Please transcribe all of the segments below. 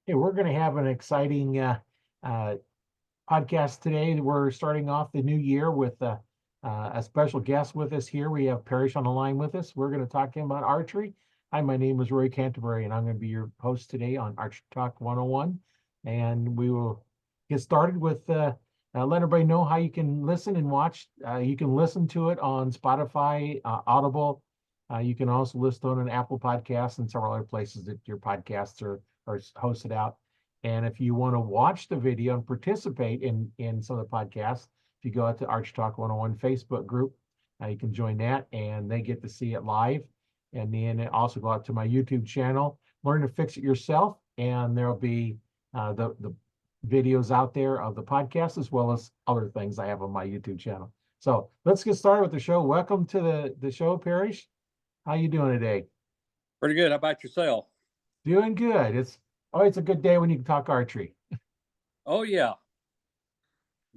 Hey, we're going to have an exciting uh, podcast today. We're starting off the new year with a special guest with us here. We have Parrish on the line with us. We're going to talk to him about archery. Hi, my name is Roy Canterbury, and I'm going to be your host today on Archery Talk 101. And we will get started with letting everybody know how you can listen and watch. You can listen to it on Spotify, Audible. You can also listen on an Apple Podcast and several other places that your podcasts are hosted out. And if you want to watch the video and participate in some of the podcasts, if you go out to Arch Talk 101 Facebook group, you can join that and they get to see it live. And then also go out to my YouTube channel, Learn to Fix It Yourself. And there'll be the videos out there of the podcast as well as other things I have on my YouTube channel. So let's get started with the show. Welcome to the show, Parrish. How you doing today? Pretty good. How about yourself? Doing good. It's always a good day when you can talk archery. Oh yeah.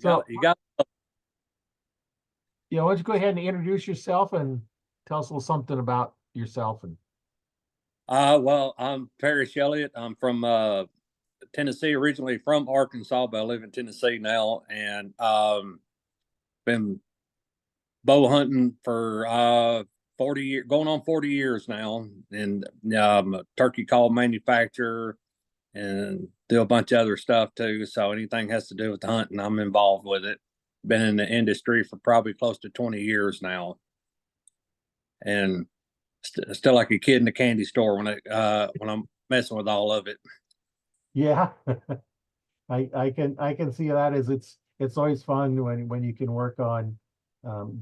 So, You got why don't you go ahead and introduce yourself and tell us a little something about yourself and well, I'm Parrish Elliott. I'm from Tennessee, originally from Arkansas, but I live in Tennessee now and been bow hunting for 40 years, going on 40 years now. And I'm a turkey call manufacturer and do a bunch of other stuff too. So anything has to do with hunting, I'm involved with it. Been in the industry for probably close to 20 years now. And still like a kid in the candy store when I'm messing with all of it. yeah. I can see that as it's always fun when you can work on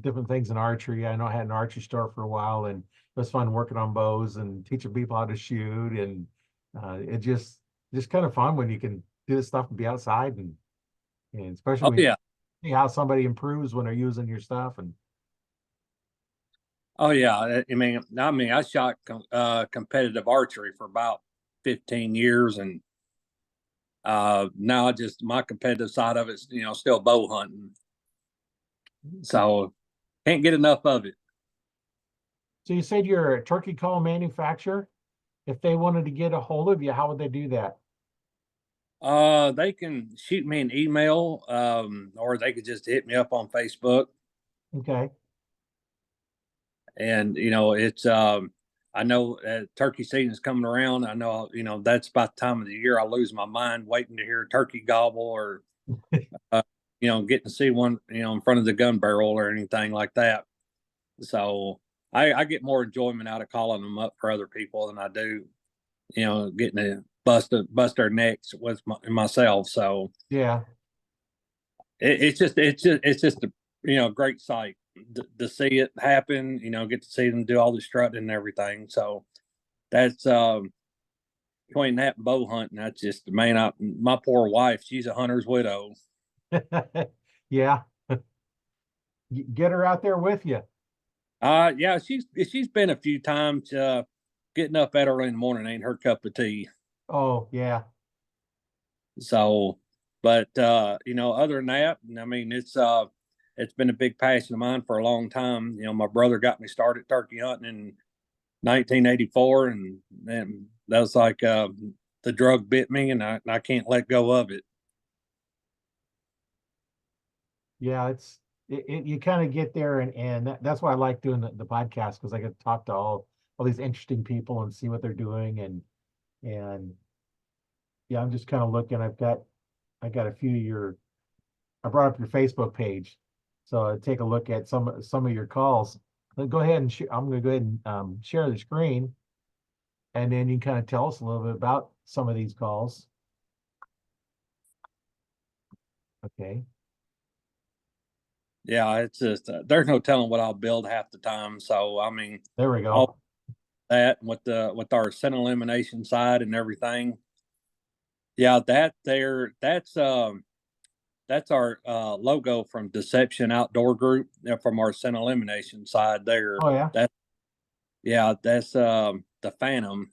different things in archery. I know I had an archery store for a while and it was fun working on bows and teaching people how to shoot and it just kind of fun when you can do this stuff and be outside and especially Oh when you yeah, see how somebody improves when they're using your stuff and oh yeah. I mean, I shot competitive archery for about 15 years, and now I just my competitive side of it's still bow hunting, so can't get enough of it. so you said you're a turkey call manufacturer. If they wanted to get a hold of you, how would they do that? They can shoot me an email, or they could just hit me up on Facebook. Okay. And it's I know turkey season is coming around. I know that's about the time of the year I lose my mind waiting to hear a turkey gobble or uh, getting to see one in front of the gun barrel or anything like that. So I get more enjoyment out of calling them up for other people than I do getting to bust their necks with myself. So Yeah. it's just a great sight to see it happen. Get to see them do all the strutting and everything. So that's between that and bow hunting. That's just man. My poor wife, she's a hunter's widow. Yeah. Get her out there with you. Yeah, she's been a few times. Getting up that early in the morning ain't her cup of tea. Oh, yeah. So, but other than that, I mean, it's been a big passion of mine for a long time. My brother got me started turkey hunting in 1984, and then that was like the drug bit me, and I can't let go of it. Yeah, you kind of get there and that's why I like doing the podcast because I get to talk to all these interesting people and see what they're doing and yeah, I'm just kind of looking. I got a few of your I brought up your Facebook page. So I take a look at some of your calls. Go ahead and I'm going to go ahead and share the screen and then you can kind of tell us a little bit about some of these calls. Okay. Yeah, it's just there's no telling what I'll build half the time. So I mean, There we all go. that with our scent elimination side and everything. Yeah, that's our logo from Deception Outdoor Group, from our scent elimination side there. Oh yeah. That Yeah, that's the Phantom.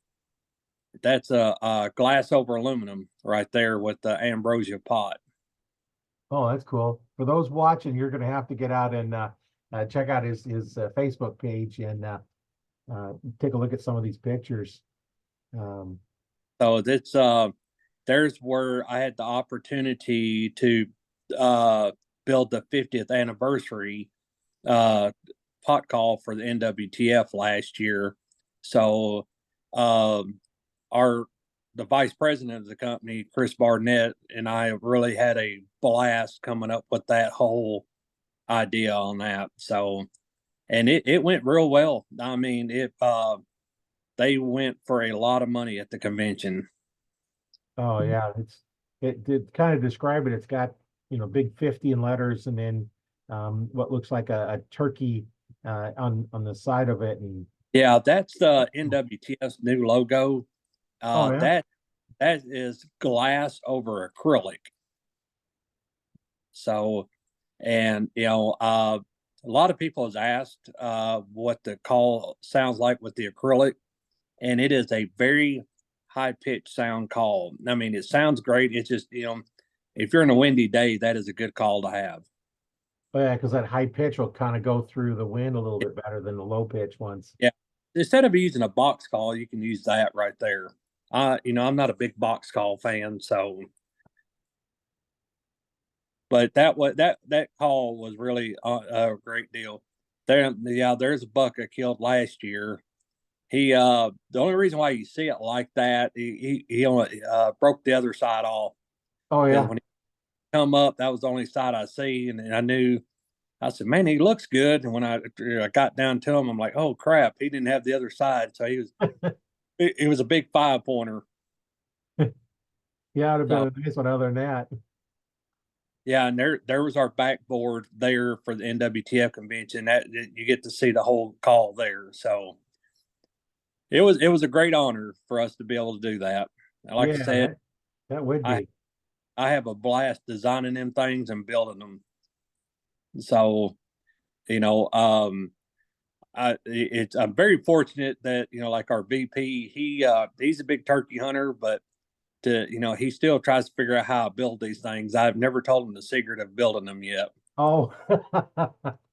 That's a glass over aluminum right there with the ambrosia pot. Oh, that's cool. For those watching, you're going to have to get out and check out his Facebook page and take a look at some of these pictures. Um, So there's where I had the opportunity to build the 50th anniversary uh, pot call for the NWTF last year. So um, our the vice president of the company, Chris Barnett, and I really had a blast coming up with that whole idea on that. So, and it went real well. I mean, they went for a lot of money at the convention. Oh yeah, it did kind of describe it. It's got, big 50 in letters, and then what looks like a turkey on the side of it. And Yeah, that's the NWTF's new logo. oh yeah. That is glass over acrylic. So, and a lot of people has asked what the call sounds like with the acrylic, and it is a very high pitched sound call. I mean, it sounds great. It's just if you're in a windy day, that is a good call to have. Oh yeah, because that high pitch will kind of go through the wind a little bit better than the low pitch ones. Yeah, instead of using a box call, you can use that right there. I'm not a big box call fan, so but that call was really a great deal. There's a buck I killed last year. He the only reason why you see it like that, he only broke the other side off Oh because yeah. when he come up, that was the only side I see, and I knew. I said, "Man, he looks good." And when I got down to him, I'm like, "Oh crap, he didn't have the other side." So it was a big 5-pointer. Yeah, it would have So been a nice one other than that. yeah, and there was our backboard there for the NWTF convention. That you get to see the whole call there. So it was a great honor for us to be able to do that. Like I Yeah, said, that would I be. I have a blast designing them things and building them. So you know, I'm very fortunate that like our VP, he's a big turkey hunter, but he still tries to figure out how to build these things. I've never told him the secret of building them yet. Oh.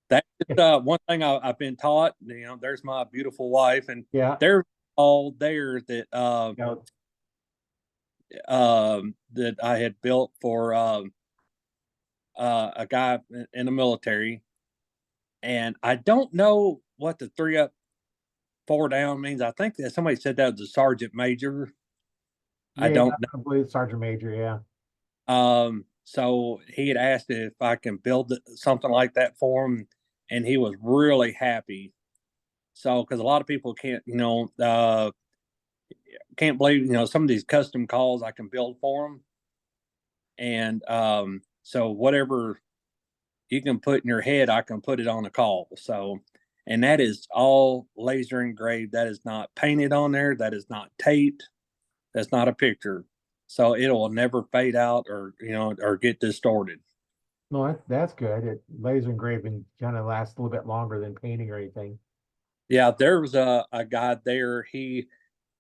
That's one thing I've been taught. There's my beautiful wife, and Yeah. they're all there that Yeah. that I had built for a guy in the military, and I don't know what the 3 up, 4 down means. I think that somebody said that was a sergeant major. I Yeah, don't know. I believe Sergeant Major, yeah. So he had asked if I can build something like that for him, and he was really happy. So, because a lot of people can't believe some of these custom calls I can build for them, and so whatever you can put in your head, I can put it on a call. So, and that is all laser engraved. That is not painted on there. That is not taped. That's not a picture. So it will never fade out or get distorted. No, that's good. Laser engraving kind of lasts a little bit longer than painting or anything. Yeah, there was a guy there. He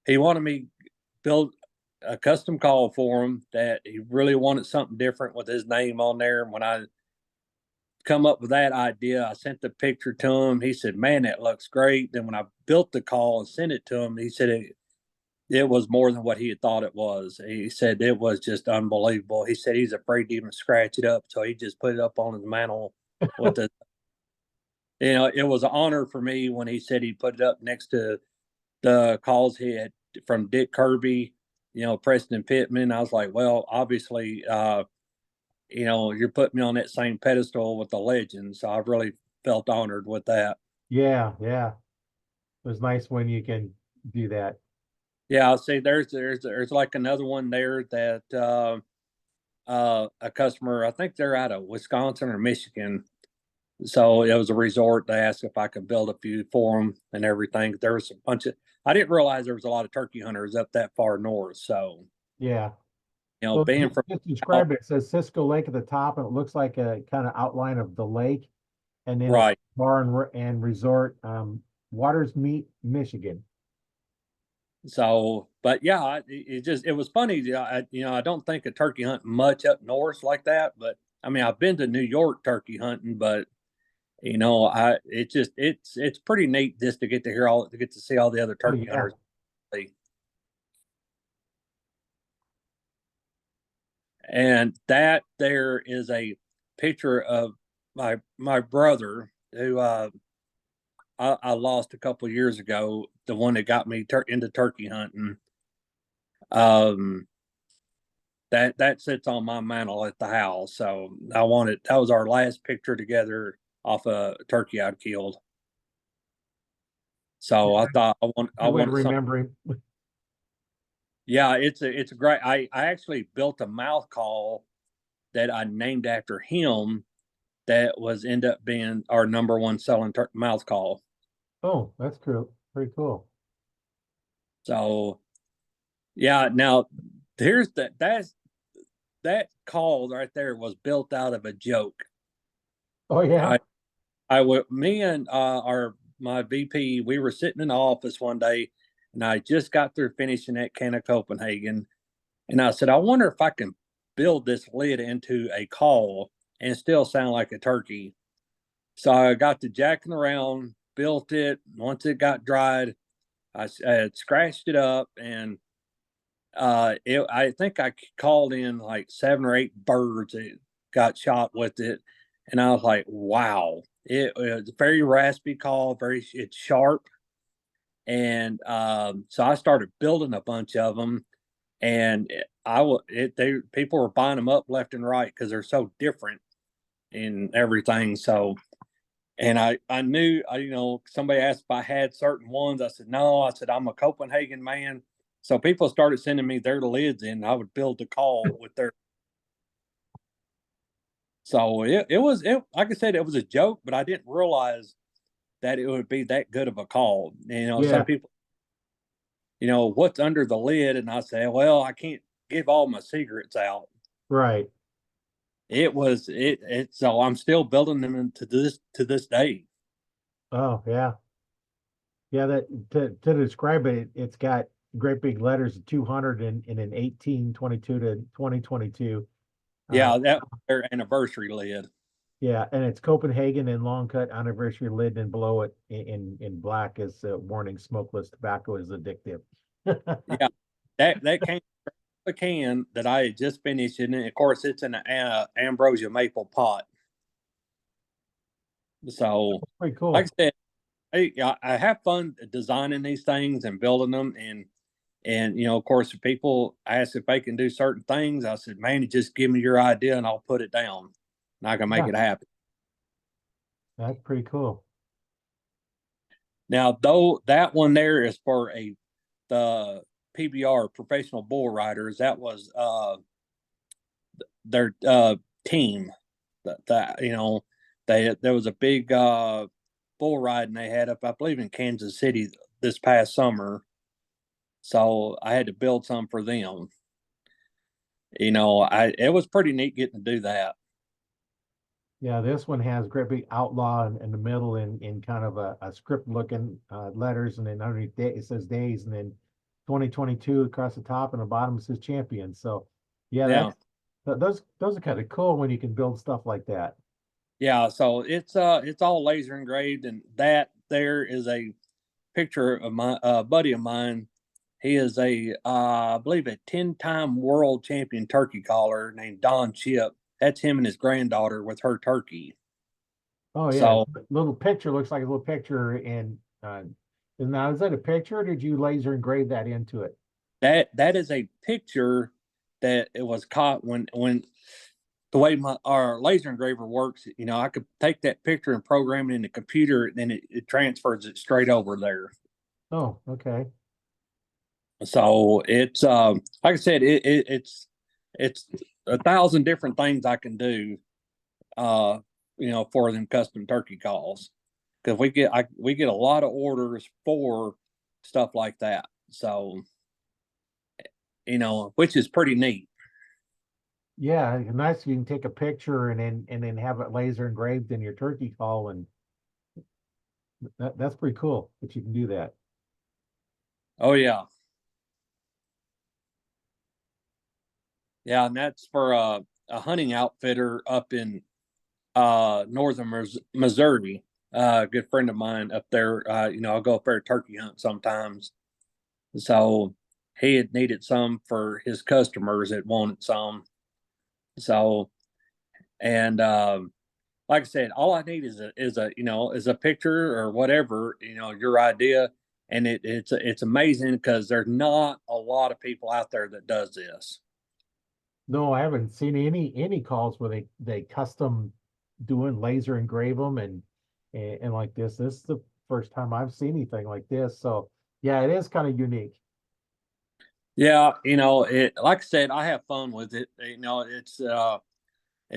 wanted me build a custom call for him that he really wanted something different with his name on there. And when I come up with that idea, I sent the picture to him. He said, "Man, that looks great." Then when I built the call and sent it to him, he said it was more than what he had thought it was. He said it was just unbelievable. He said he's afraid to even scratch it up, so he just put it up on his mantle with the. It was an honor for me when he said he put it up next to the calls he had from Dick Kirby, Preston Pittman. I was like, well, obviously, you're putting me on that same pedestal with the legends. So I really felt honored with that. Yeah, yeah. It was nice when you can do that. Yeah, I'll say there's like another one there that a customer, I think they're out of Wisconsin or Michigan. So it was a resort. They asked if I could build a few for them and everything. There was a bunch of, I didn't realize there was a lot of turkey hunters up that far north. So, Yeah. Well, being from, just out, describe it. It says Cisco Lake at the top, and it looks like a kind of outline of the lake, and then it's right. bar and resort, Waters Meet, Michigan. So, but yeah, it was funny. I don't think of turkey hunting much up north like that, but I mean, I've been to New York turkey hunting, but it's pretty neat just to get to see all the other Oh turkey yeah. hunters. And that there is a picture of my brother who I lost a couple of years ago, the one that got me into turkey hunting. Um, that sits on my mantle at the house. So that was our last picture together off a turkey I'd killed. So I thought I Good way to wanted something. remember him. Yeah, it's a great. I actually built a mouth call that I named after him. That was end up being our number one selling mouth call. Oh, that's cool. Very cool. So yeah, now here's that call right there was built out of a joke. Oh yeah. I would me and our my VP, we were sitting in the office one day, and I just got through finishing that can of Copenhagen, and I said, I wonder if I can build this lid into a call and still sound like a turkey. So I got to jacking around, built it. Once it got dried, I had scratched it up, and I think I called in like 7 or 8 birds that got shot with it, and I was like, wow, it was a very raspy call, it's sharp, and so I started building a bunch of them, and people were buying them up left and right because they're so different in everything. So, and I knew, somebody asked if I had certain ones. I said no. I said I'm a Copenhagen man. So people started sending me their lids in. I would build the call with their. So it was like I said, it was a joke, but I didn't realize that it would be that good of a call. Some Yeah. people, what's under the lid, and I say, well, I can't give all my secrets out. Right. So I'm still building them to this day. Oh yeah. Yeah, that to describe it, it's got great big letters 200 in an 1822 to 2022. Uh, Yeah, that was their anniversary lid. yeah, and it's Copenhagen and long cut anniversary lid, and below it in black is warning: smokeless tobacco is addictive. Yeah, that came from a can that I had just finished, and of course it's in an ambrosia maple pot. So, Pretty like cool. I said, I have fun designing these things and building them, and of course, if people ask if they can do certain things, I said, man, you just give me your idea and I'll put it down, and I can make Yeah, it happen. that's pretty cool. Now, though, that one there is for the PBR professional bull riders. That was their team. That there was a big bull riding they had up, I believe, in Kansas City this past summer. So I had to build some for them. It was pretty neat getting to do that. Yeah, this one has great big outlaw in the middle in kind of a script looking letters, and then underneath it says days, and then 2022 across the top, and the bottom it says champion. So yeah, Yeah, those are kind of cool when you can build stuff like that. yeah. So it's all laser engraved, and that there is a picture of my buddy of mine. He is I believe, a 10-time world champion turkey caller named Don Chip. That's him and his granddaughter with her turkey. Oh yeah, So little picture looks like a little picture, and now is that a picture, or did you laser engrave that into it? that is a picture that it was caught when the way our laser engraver works. I could take that picture and program it in the computer, and then it transfers it straight over there. Oh, okay. So it's like I said, it's 1,000 different things I can do, uh, for them custom turkey calls, because we get a lot of orders for stuff like that. So which is pretty neat. Yeah, nice. You can take a picture and then have it laser engraved in your turkey call, and that's pretty cool that you can do that. Oh yeah, yeah, and that's for a hunting outfitter up in northern Missouri. A good friend of mine up there. I'll go up there turkey hunt sometimes. So he had needed some for his customers that wanted some. So, and like I said, all I need is a picture or whatever, your idea. And it's amazing because there's not a lot of people out there that does this. No, I haven't seen any calls where they custom doing laser engrave them and like this. This is the first time I've seen anything like this. So yeah, it is kind of unique. Yeah, like I said, I have fun with it. It's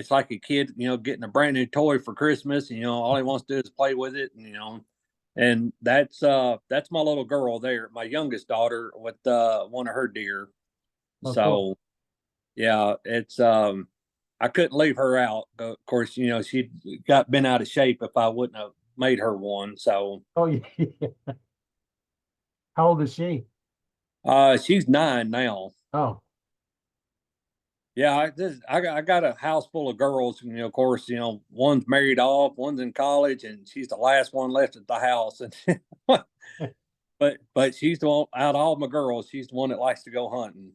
like a kid, getting a brand new toy for Christmas, and all he wants to do is play with it, and that's my little girl there, my youngest daughter with one of her deer. Oh, cool. So yeah, it's I couldn't leave her out. Of course, she got been out of shape if I wouldn't have made her one. So Oh yeah. How old is she? she's 9 now. Oh, Yeah, I got a house full of girls, and of course, one's married off, one's in college, and she's the last one left at the house. And but she's the one out of all my girls, she's the one that likes to go hunting.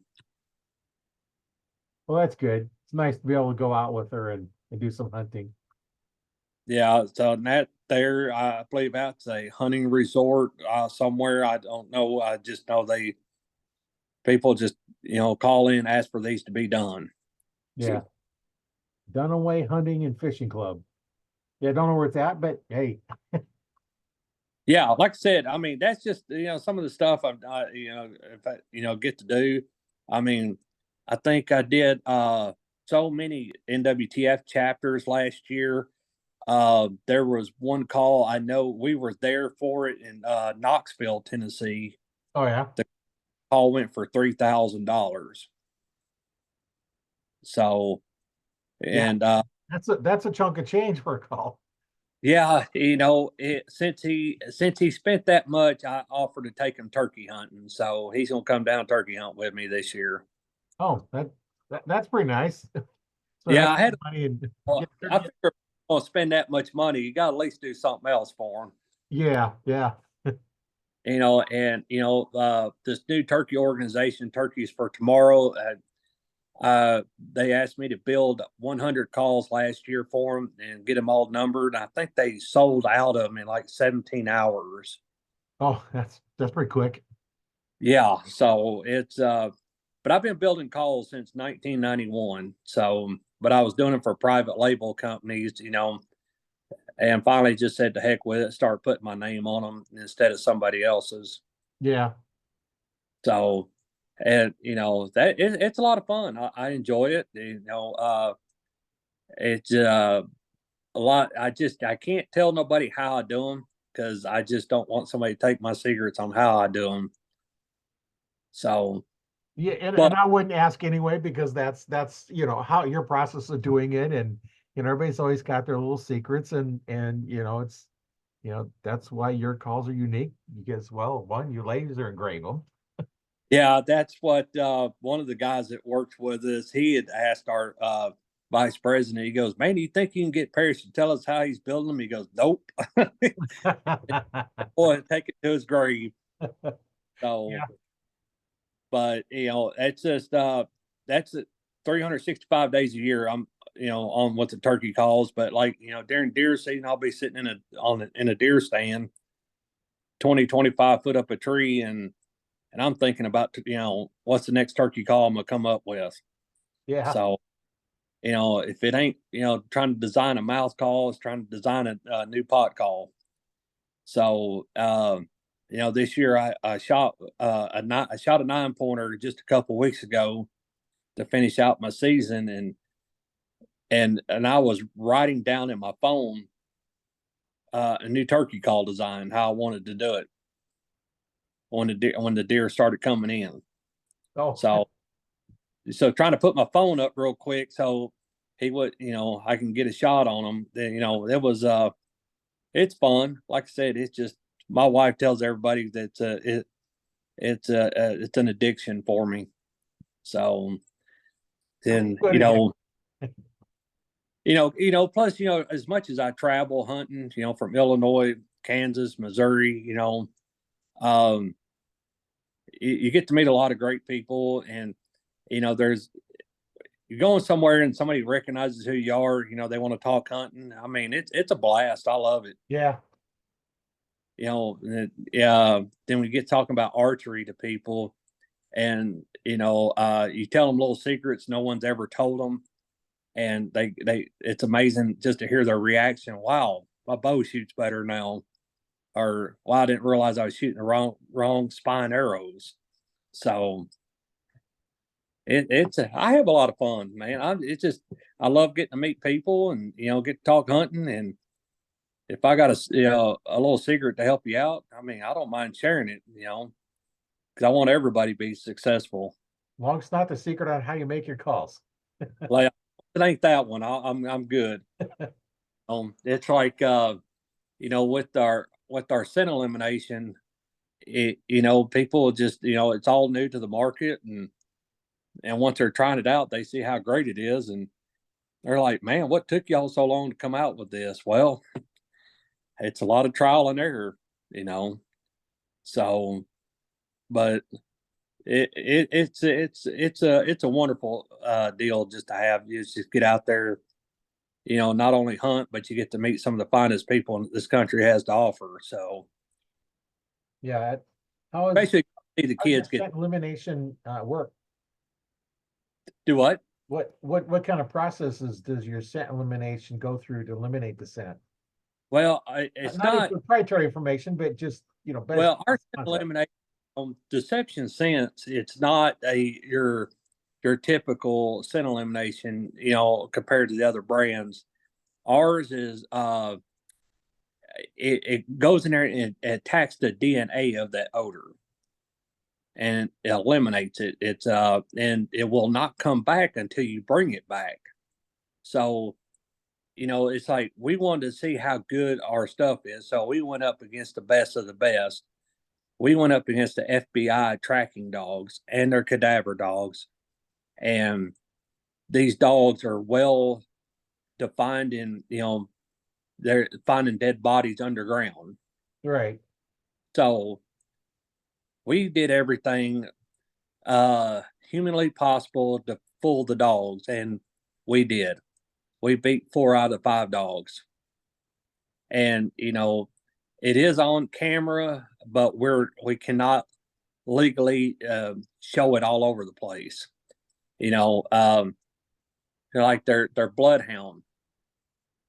well, that's good. It's nice to be able to go out with her and do some hunting. Yeah, so that there, I believe that's a hunting resort somewhere. I don't know. I just know people just call in, ask for these to be done. Yeah. Dunaway Hunting and Fishing Club. Yeah, I don't know where it's at, but hey, Yeah, like I said, I mean that's just some of the stuff if I get to do. I mean, I think I did so many NWTF chapters last year. There was one call, I know we were there for it in Knoxville, Tennessee. oh yeah. The call went for $3,000. So, Yeah, and that's a chunk of change for a call. yeah, since he spent that much, I offered to take him turkey hunting. So he's gonna come down turkey hunt with me this year. Oh, that's pretty nice. So Yeah, that's I had. money and Well, get I turkey. figure if I'm gonna spend that much money, you got to at least do something else for him. Yeah, yeah. And this new turkey organization, Turkeys for Tomorrow. They asked me to build 100 calls last year for them and get them all numbered. I think they sold out of them in like 17 hours. Oh, that's pretty quick. Yeah, so but I've been building calls since 1991. So, but I was doing them for private label companies, and finally just said to heck with it, start putting my name on them instead of somebody else's. Yeah. So, and it's a lot of fun. I enjoy it. It's a lot. I can't tell nobody how I do them because I just don't want somebody to take my secrets on how I do them. So, Yeah, and but I wouldn't ask anyway because that's how your process of doing it and everybody's always got their little secrets and it's that's why your calls are unique because well one you laser engrave them. yeah, that's what one of the guys that works with us, he had asked our vice president, he goes, "Man, do you think you can get Parrish to tell us how he's building them?" He goes, "Nope." Boy, take it to his grave. So, Yeah. but it's just that's it, 365 days a year. I'm on what the turkey calls, but like during deer season, I'll be sitting in a deer stand, 20-25 foot up a tree, and I'm thinking about what's the next turkey call I'm gonna come up with. Yeah. So if it ain't trying to design a mouth call, it's trying to design a new pot call. So this year I shot I shot a 9-pointer just a couple weeks ago to finish out my season, and I was writing down in my phone a new turkey call design, how I wanted to do it when the deer started coming in. Oh, So trying to put my phone up real quick so he would I can get a shot on him. Then it was it's fun. Like I said, it's just my wife tells everybody that it's an addiction for me. So then good again. plus as much as I travel hunting, from Illinois, Kansas, Missouri, um, you get to meet a lot of great people, and there's you're going somewhere and somebody recognizes who you are, you know, they want to talk hunting. I mean, it's a blast. I love it. Yeah. You know, then we get talking about archery to people, and you tell them little secrets no one's ever told them, and it's amazing just to hear their reaction. Wow, my bow shoots better now, or wow, I didn't realize I was shooting the wrong spine arrows. So I have a lot of fun, man. I love getting to meet people and get to talk hunting. And if I got a little secret to help you out, I mean, I don't mind sharing it, because I want everybody to be successful. Long as it's not the secret on how you make your calls. Like, it ain't that one. I'm good. It's like with our scent elimination, people just it's all new to the market, and once they're trying it out, they see how great it is, and they're like, "Man, what took y'all so long to come out with this?" Well, it's a lot of trial and error, you know. So, but it's a wonderful deal just to have. You just get out there, not only hunt, but you get to meet some of the finest people this country has to offer. So, Yeah. How is basically, the how does kids your get scent elimination work? do what? What kind of processes does your scent elimination go through to eliminate the scent? Well, it's Not any not. proprietary information, but just basic Well, our concept. elimination deception sense, it's not your typical scent elimination, compared to the other brands. Ours is it goes in there and it attacks the DNA of that odor and it eliminates it. It's and it will not come back until you bring it back. So, it's like we wanted to see how good our stuff is. So we went up against the best of the best. We went up against the FBI tracking dogs and their cadaver dogs. And these dogs are well defined in, they're finding dead bodies underground. Right. So we did everything humanly possible to fool the dogs, and we did. We beat 4 out of 5 dogs. And, it is on camera, but we cannot legally show it all over the place. They're like their bloodhound.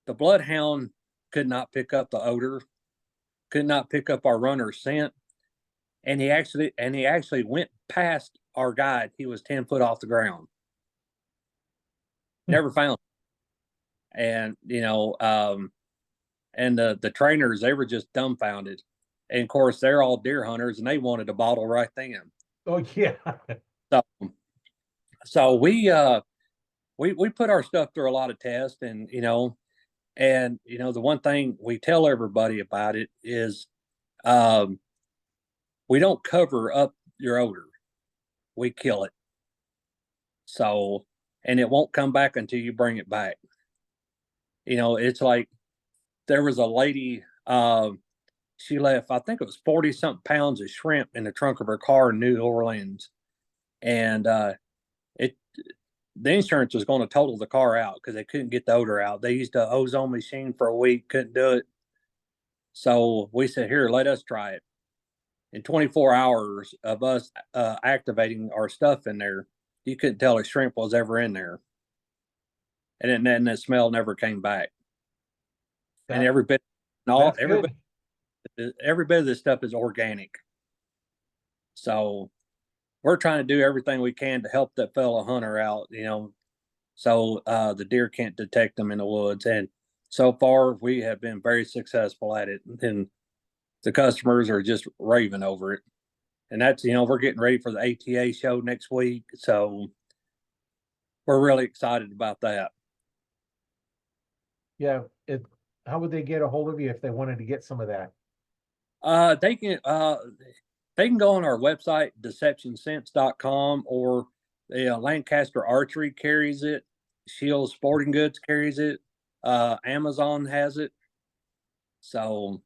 The bloodhound could not pick up the odor, could not pick up our runner's scent, and he actually went past our guide. He was 10 foot off the ground. Never found him. And and the trainers, they were just dumbfounded. And of course, they're all deer hunters, and they wanted a bottle right then. Oh yeah. So so we put our stuff through a lot of tests, and the one thing we tell everybody about it is um, we don't cover up your odor, we kill it. So, and it won't come back until you bring it back. It's like there was a lady, she left, I think it was 40 something pounds of shrimp in the trunk of her car in New Orleans. And it the insurance was going to total the car out because they couldn't get the odor out. They used a ozone machine for a week, couldn't do it. So we said, here, let us try it. In 24 hours of us activating our stuff in there, you couldn't tell a shrimp was ever in there. And then the smell never came back. And every bit of this stuff is organic. So we're trying to do everything we can to help that fellow hunter out, so the deer can't detect them in the woods. And so far, we have been very successful at it, and the customers are just raving over it. And that's we're getting ready for the ATA show next week, so we're really excited about that. Yeah. How would they get a hold of you if they wanted to get some of that? They can go on our website, deceptionsense.com, or the Lancaster Archery carries it. Shield Sporting Goods carries it. Amazon has it. So,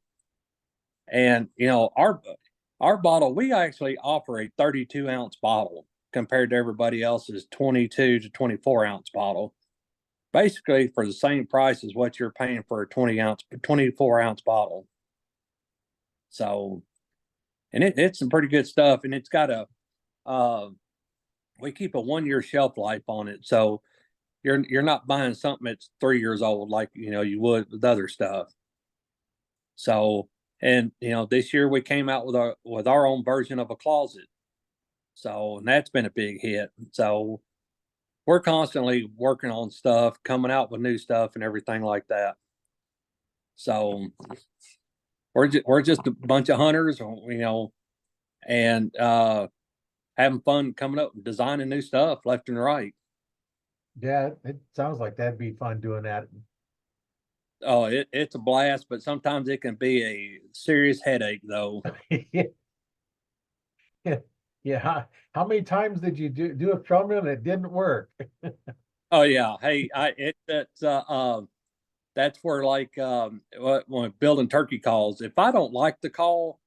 and our bottle, we actually offer a 32-ounce bottle. compared to everybody else's 22 to 24 ounce bottle, basically for the same price as what you're paying for a 24 ounce bottle. So, and it's some pretty good stuff, and it's got we keep a 1 year shelf life on it. So you're not buying something that's 3 years old like you would with other stuff. So, and this year we came out with our own version of a closet. So, and that's been a big hit. So we're constantly working on stuff, coming out with new stuff and everything like that. So we're just a bunch of hunters, and having fun coming up and designing new stuff left and right. Yeah, it sounds like that'd be fun doing that. Oh, it's a blast, but sometimes it can be a serious headache though. Yeah. Yeah. How many times did you do a filming and it didn't work? Oh yeah. Hey, that's where like when building turkey calls, if I don't like the call,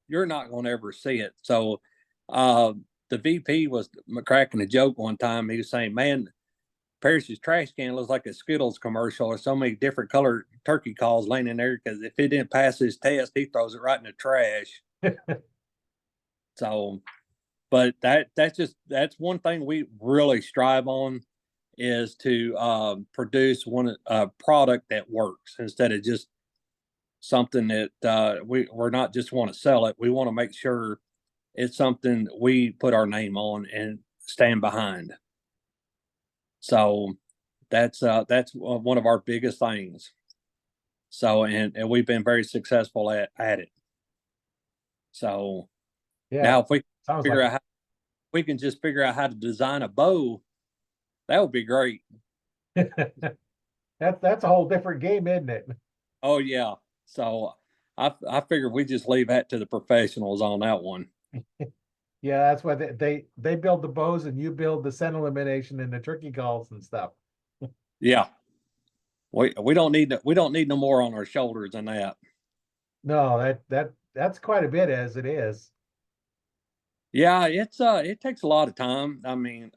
you're not going to ever see it. So the VP was cracking a joke one time. He was saying, "Man, Parrish's trash can looks like a Skittles commercial, or so many different colored turkey calls laying in there, because if it didn't pass his test, he throws it right in the trash." So, but that's one thing we really strive on, is to produce a product that works instead of just something that we're not just want to sell it. We want to make sure it's something we put our name on and stand behind. So that's one of our biggest things. So, and we've been very successful at it. So Yeah, now if we sounds figure like out how we can just figure out how to design a bow, that would be great. that's a whole different game, isn't it? Oh yeah. So I figured we just leave that to the professionals on that one. Yeah, that's why they build the bows and you build the scent elimination and the turkey calls and stuff. Yeah. We don't need no more on our shoulders than that. No, that's quite a bit as it is. Yeah, it takes a lot of time. I mean,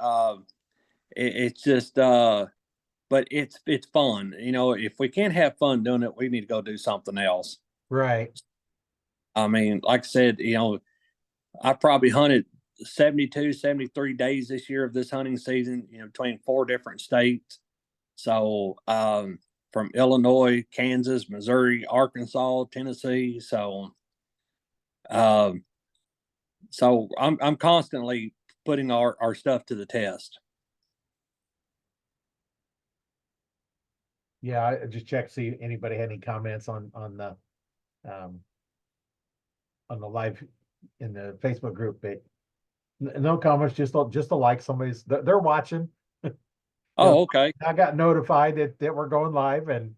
it's just but it's fun. If we can't have fun doing it, we need to go do something else. Right. I mean, like I said, I probably hunted 72, 73 days this year of this hunting season, between 4 different states. So, from Illinois, Kansas, Missouri, Arkansas, Tennessee. Um, so I'm constantly putting our stuff to the test. Yeah, I just checked, see if anybody had any comments um on the live in the Facebook group, but no comments, just a like. They're watching. You know, Oh, okay. I got notified that we're going live, and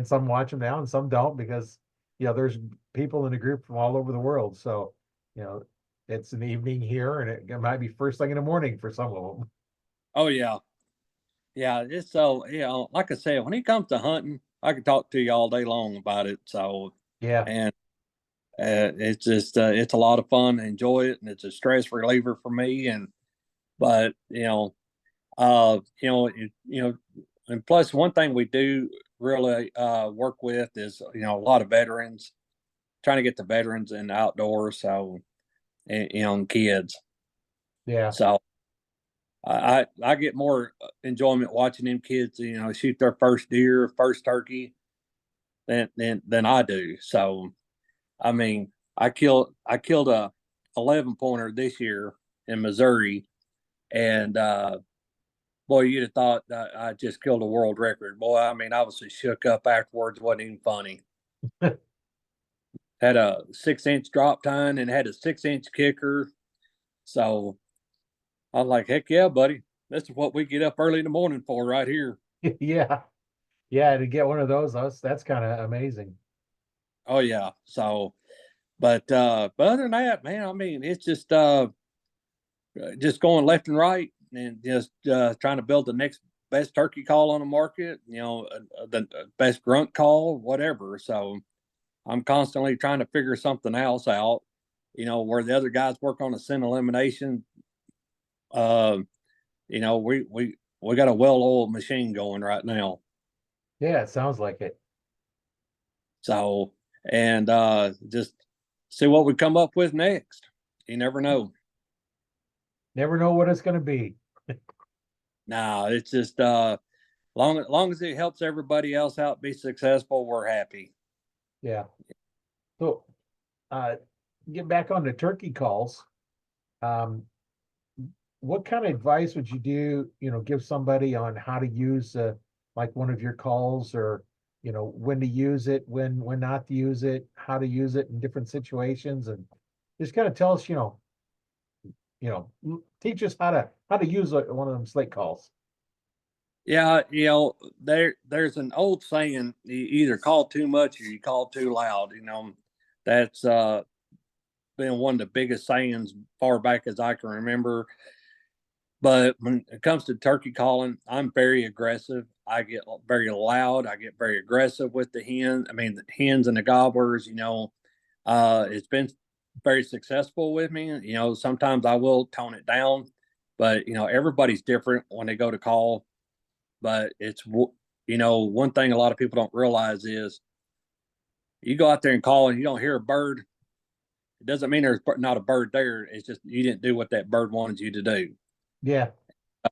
some watch them now and some don't, because there's people in the group from all over the world. So you know it's an evening here, and it might be first thing in the morning for some of them. Oh yeah. Yeah. It's so, like I said, when it comes to hunting, I could talk to you all day long about it. So, Yeah, and it's just, it's a lot of fun. I enjoy it, and it's a stress reliever for me. But and plus one thing we do really work with is a lot of veterans, trying to get the veterans in the outdoors, so and kids. yeah, So I get more enjoyment watching them kids shoot their first deer, first turkey, than I do. So I mean, I killed a 11 pointer this year in Missouri, and boy, you'd have thought that I just killed a world record. Boy, I mean, I was so shook up afterwards. It wasn't even funny. Had a 6-inch drop tine and had a 6-inch kicker. So I was like, heck yeah, buddy. This is what we get up early in the morning for right here. yeah, yeah. To get one of those, that's kind of amazing. Oh yeah. So, but other than that, man, I mean, it's just going left and right, and just trying to build the next best turkey call on the market, the best grunt call, whatever. So I'm constantly trying to figure something else out, where the other guys work on a scent elimination. You know, we got a well-oiled machine going right now. Yeah, it sounds like it. So, and just see what we come up with next. You never know. Never know what it's going to be. No, it's just long as it helps everybody else out be successful, we're happy. Yeah. So, uh, get back on the turkey calls. Um, what kind of advice would you give somebody on how to use like one of your calls, or when to use it, when not to use it, how to use it in different situations, and just kind of tell us, teach us how to use one of them slate calls. Yeah, there's an old saying: you either call too much or you call too loud. That's been one of the biggest sayings far back as I can remember. But when it comes to turkey calling, I'm very aggressive. I get very loud. I get very aggressive with the hens. I mean, the hens and the gobblers. It's been very successful with me. Sometimes I will tone it down, but everybody's different when they go to call. But one thing a lot of people don't realize is you go out there and call and you don't hear a bird. It doesn't mean there's not a bird there. It's just you didn't do what that bird wanted you to do. Yeah.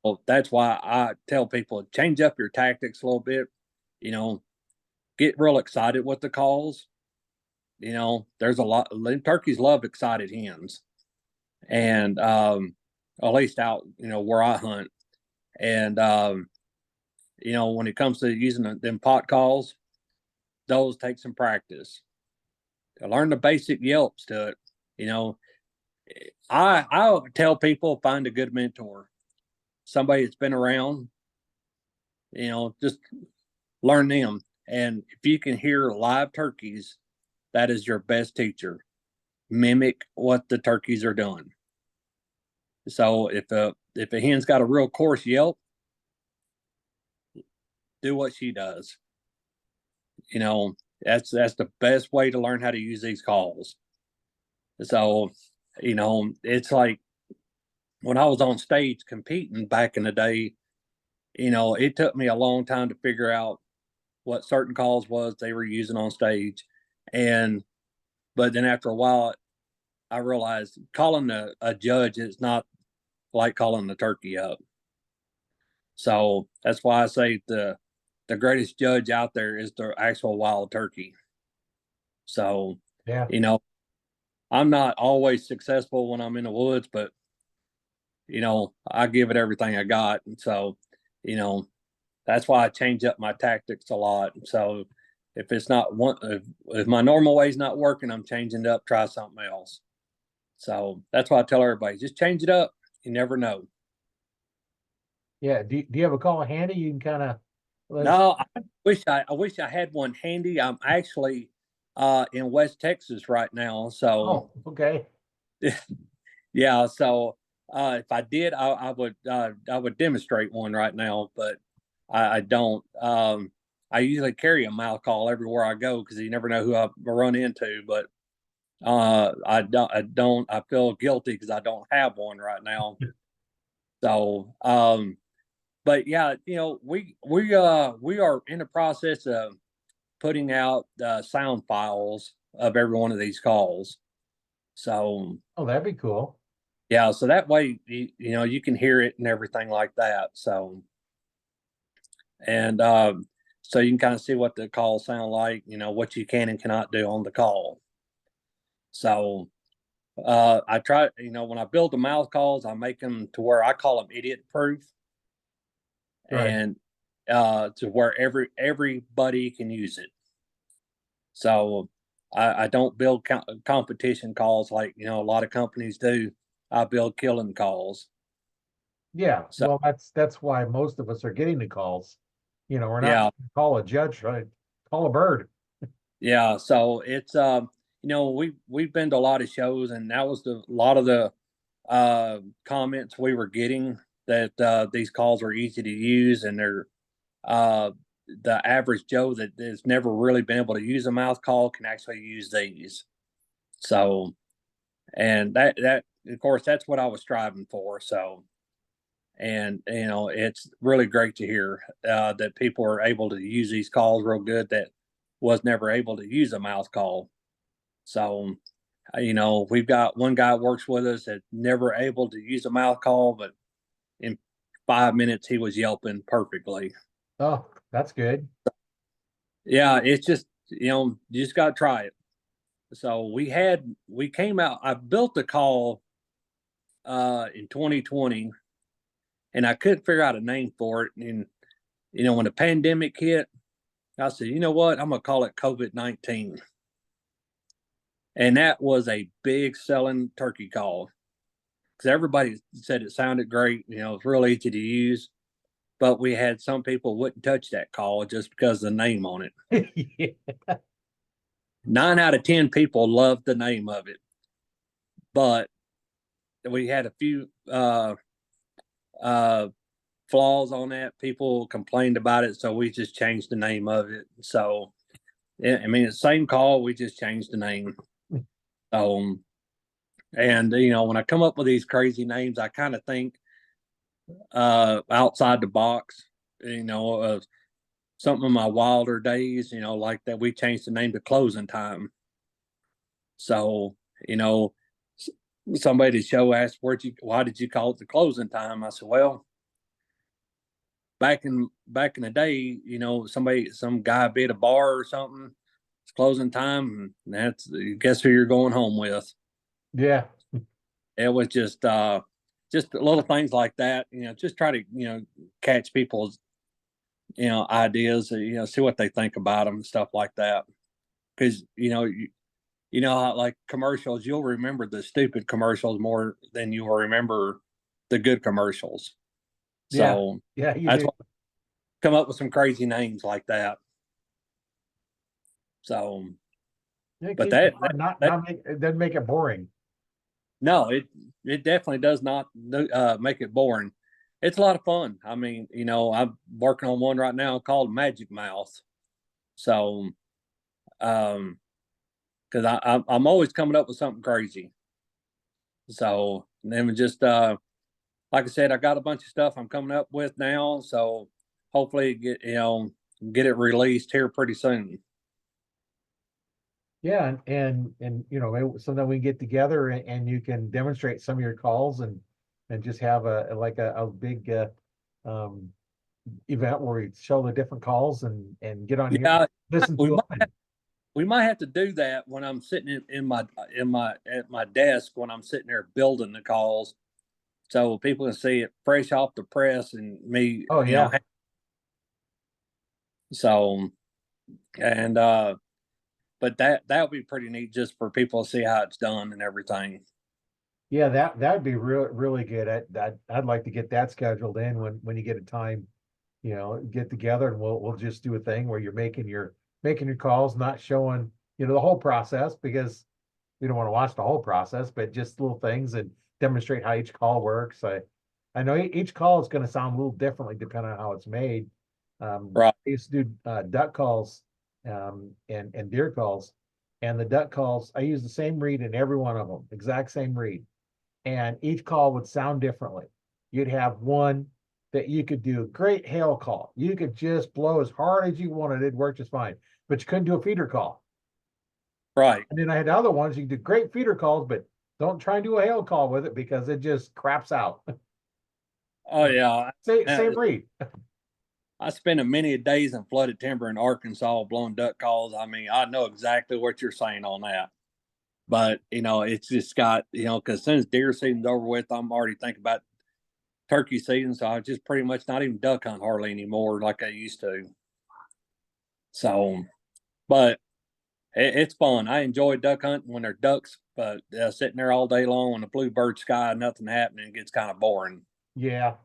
So that's why I tell people change up your tactics a little bit. You know, get real excited with the calls. There's a lot. Turkeys love excited hens, and at least out where I hunt. And when it comes to using them pot calls, those take some practice. To learn the basic yelps to it. You know, I tell people find a good mentor, somebody that's been around. Just learn them. And if you can hear live turkeys, that is your best teacher. Mimic what the turkeys are doing. So if a hen's got a real coarse yelp, do what she does. That's the best way to learn how to use these calls. So, it's like when I was on stage competing back in the day, it took me a long time to figure out what certain calls was they were using on stage. But then after a while, I realized calling a judge is not like calling the turkey up. So that's why I say the greatest judge out there is the actual wild turkey. So, Yeah. I'm not always successful when I'm in the woods, but I give it everything I got. And so, you know, that's why I change up my tactics a lot. So if it's not if my normal way is not working, I'm changing it up, try something else. So that's why I tell everybody, just change it up. You never know. Yeah. Do you have a call handy? You can kind of let's. No, I wish I had one handy. I'm actually in West Texas right now. So Oh, okay. yeah, so if I did, I would demonstrate one right now, but I don't. I usually carry a mouth call everywhere I go because you never know who I run into. But I don't. I don't. I feel guilty because I don't have one right now. So, but yeah, we are in the process of putting out sound files of every one of these calls. So Oh, that'd be cool. yeah, so that way you can hear it and everything like that. So and so you can kind of see what the calls sound like, what you can and cannot do on the call. So I try, when I build the mouth calls, I make them to where I call them idiot proof, Right. and to where everybody can use it. So I don't build competition calls like a lot of companies do. I build killing calls. Yeah. So Well, that's why most of us are getting the calls. We're not yeah, gonna call a judge, right? Call a bird. yeah. So it's we've been to a lot of shows, and that was a lot of the comments we were getting that these calls are easy to use, and they're uh the average Joe that has never really been able to use a mouth call can actually use these. So and that of course that's what I was striving for. So And, it's really great to hear that people are able to use these calls real good that was never able to use a mouth call. So, we've got one guy that works with us that never able to use a mouth call, but in 5 minutes he was yelping perfectly. Oh, that's good. Yeah, it's just, you just got to try it. So we came out, I built the call in 2020 and I couldn't figure out a name for it. And, when the pandemic hit, I said, you know what? I'm going to call it COVID-19. And that was a big selling turkey call because everybody said it sounded great. It's real easy to use. But we had some people wouldn't touch that call just because of the name on it. Yeah. 9 out of 10 people loved the name of it. But we had a few flaws on that. People complained about it, so we just changed the name of it. So, I mean, it's the same call, we just changed the name. And when I come up with these crazy names, I kind of think outside the box. Something in my wilder days, like that. We changed the name to Closing Time. So, somebody at the show asked, why did you call it the Closing Time? I said, well, back in the day, some guy be at a bar or something, it's closing time, and that's, guess who you're going home with. Yeah. It was just little things like that, just try to, catch people's, ideas, see what they think about them and stuff like that. Because, how, like commercials, you'll remember the stupid commercials more than you will remember the good commercials. So Yeah, you that's do. why I come up with some crazy names like that. So, Yeah, but keep it fun, that it doesn't make it boring. no, it definitely does not make it boring. It's a lot of fun. I mean, I'm working on one right now called Magic Mouth. So, because I'm always coming up with something crazy. So then just like I said, I got a bunch of stuff I'm coming up with now. So hopefully get it released here pretty soon. Yeah, and sometime we can get together and you can demonstrate some of your calls and just have a big um event where we show the different calls and get on here, Yeah, listen we to might them. we might have to do that when I'm sitting in my at my desk when I'm sitting there building the calls, so people can see it fresh off the press and me. Oh yeah. So and but that would be pretty neat just for people to see how it's done and everything. Yeah, that'd be really good. I'd like to get that scheduled in when you get a time, get together and we'll just do a thing where you're making your calls, not showing, the whole process because we don't want to watch the whole process, but just little things and demonstrate how each call works. I know each call is going to sound a little differently depending on how it's made. Right, I used to do duck calls and deer calls, and the duck calls I use the same reed in every one of them, exact same reed, and each call would sound differently. You'd have one that you could do a great hail call. You could just blow as hard as you wanted, it'd work just fine, but you couldn't do a feeder call. right. And then I had other ones you could do great feeder calls, but don't try and do a hail call with it because it just craps out. Oh yeah. Same read. I spent a many days in flooded timber in Arkansas blowing duck calls. I mean, I know exactly what you're saying on that. But it's just got because as soon as deer season's over with, I'm already thinking about turkey season. So I just pretty much not even duck hunt hardly anymore like I used to. So, but it's fun. I enjoy duck hunting when they're ducks, but sitting there all day long in a bluebird sky, nothing happening, it gets kind of boring. Yeah.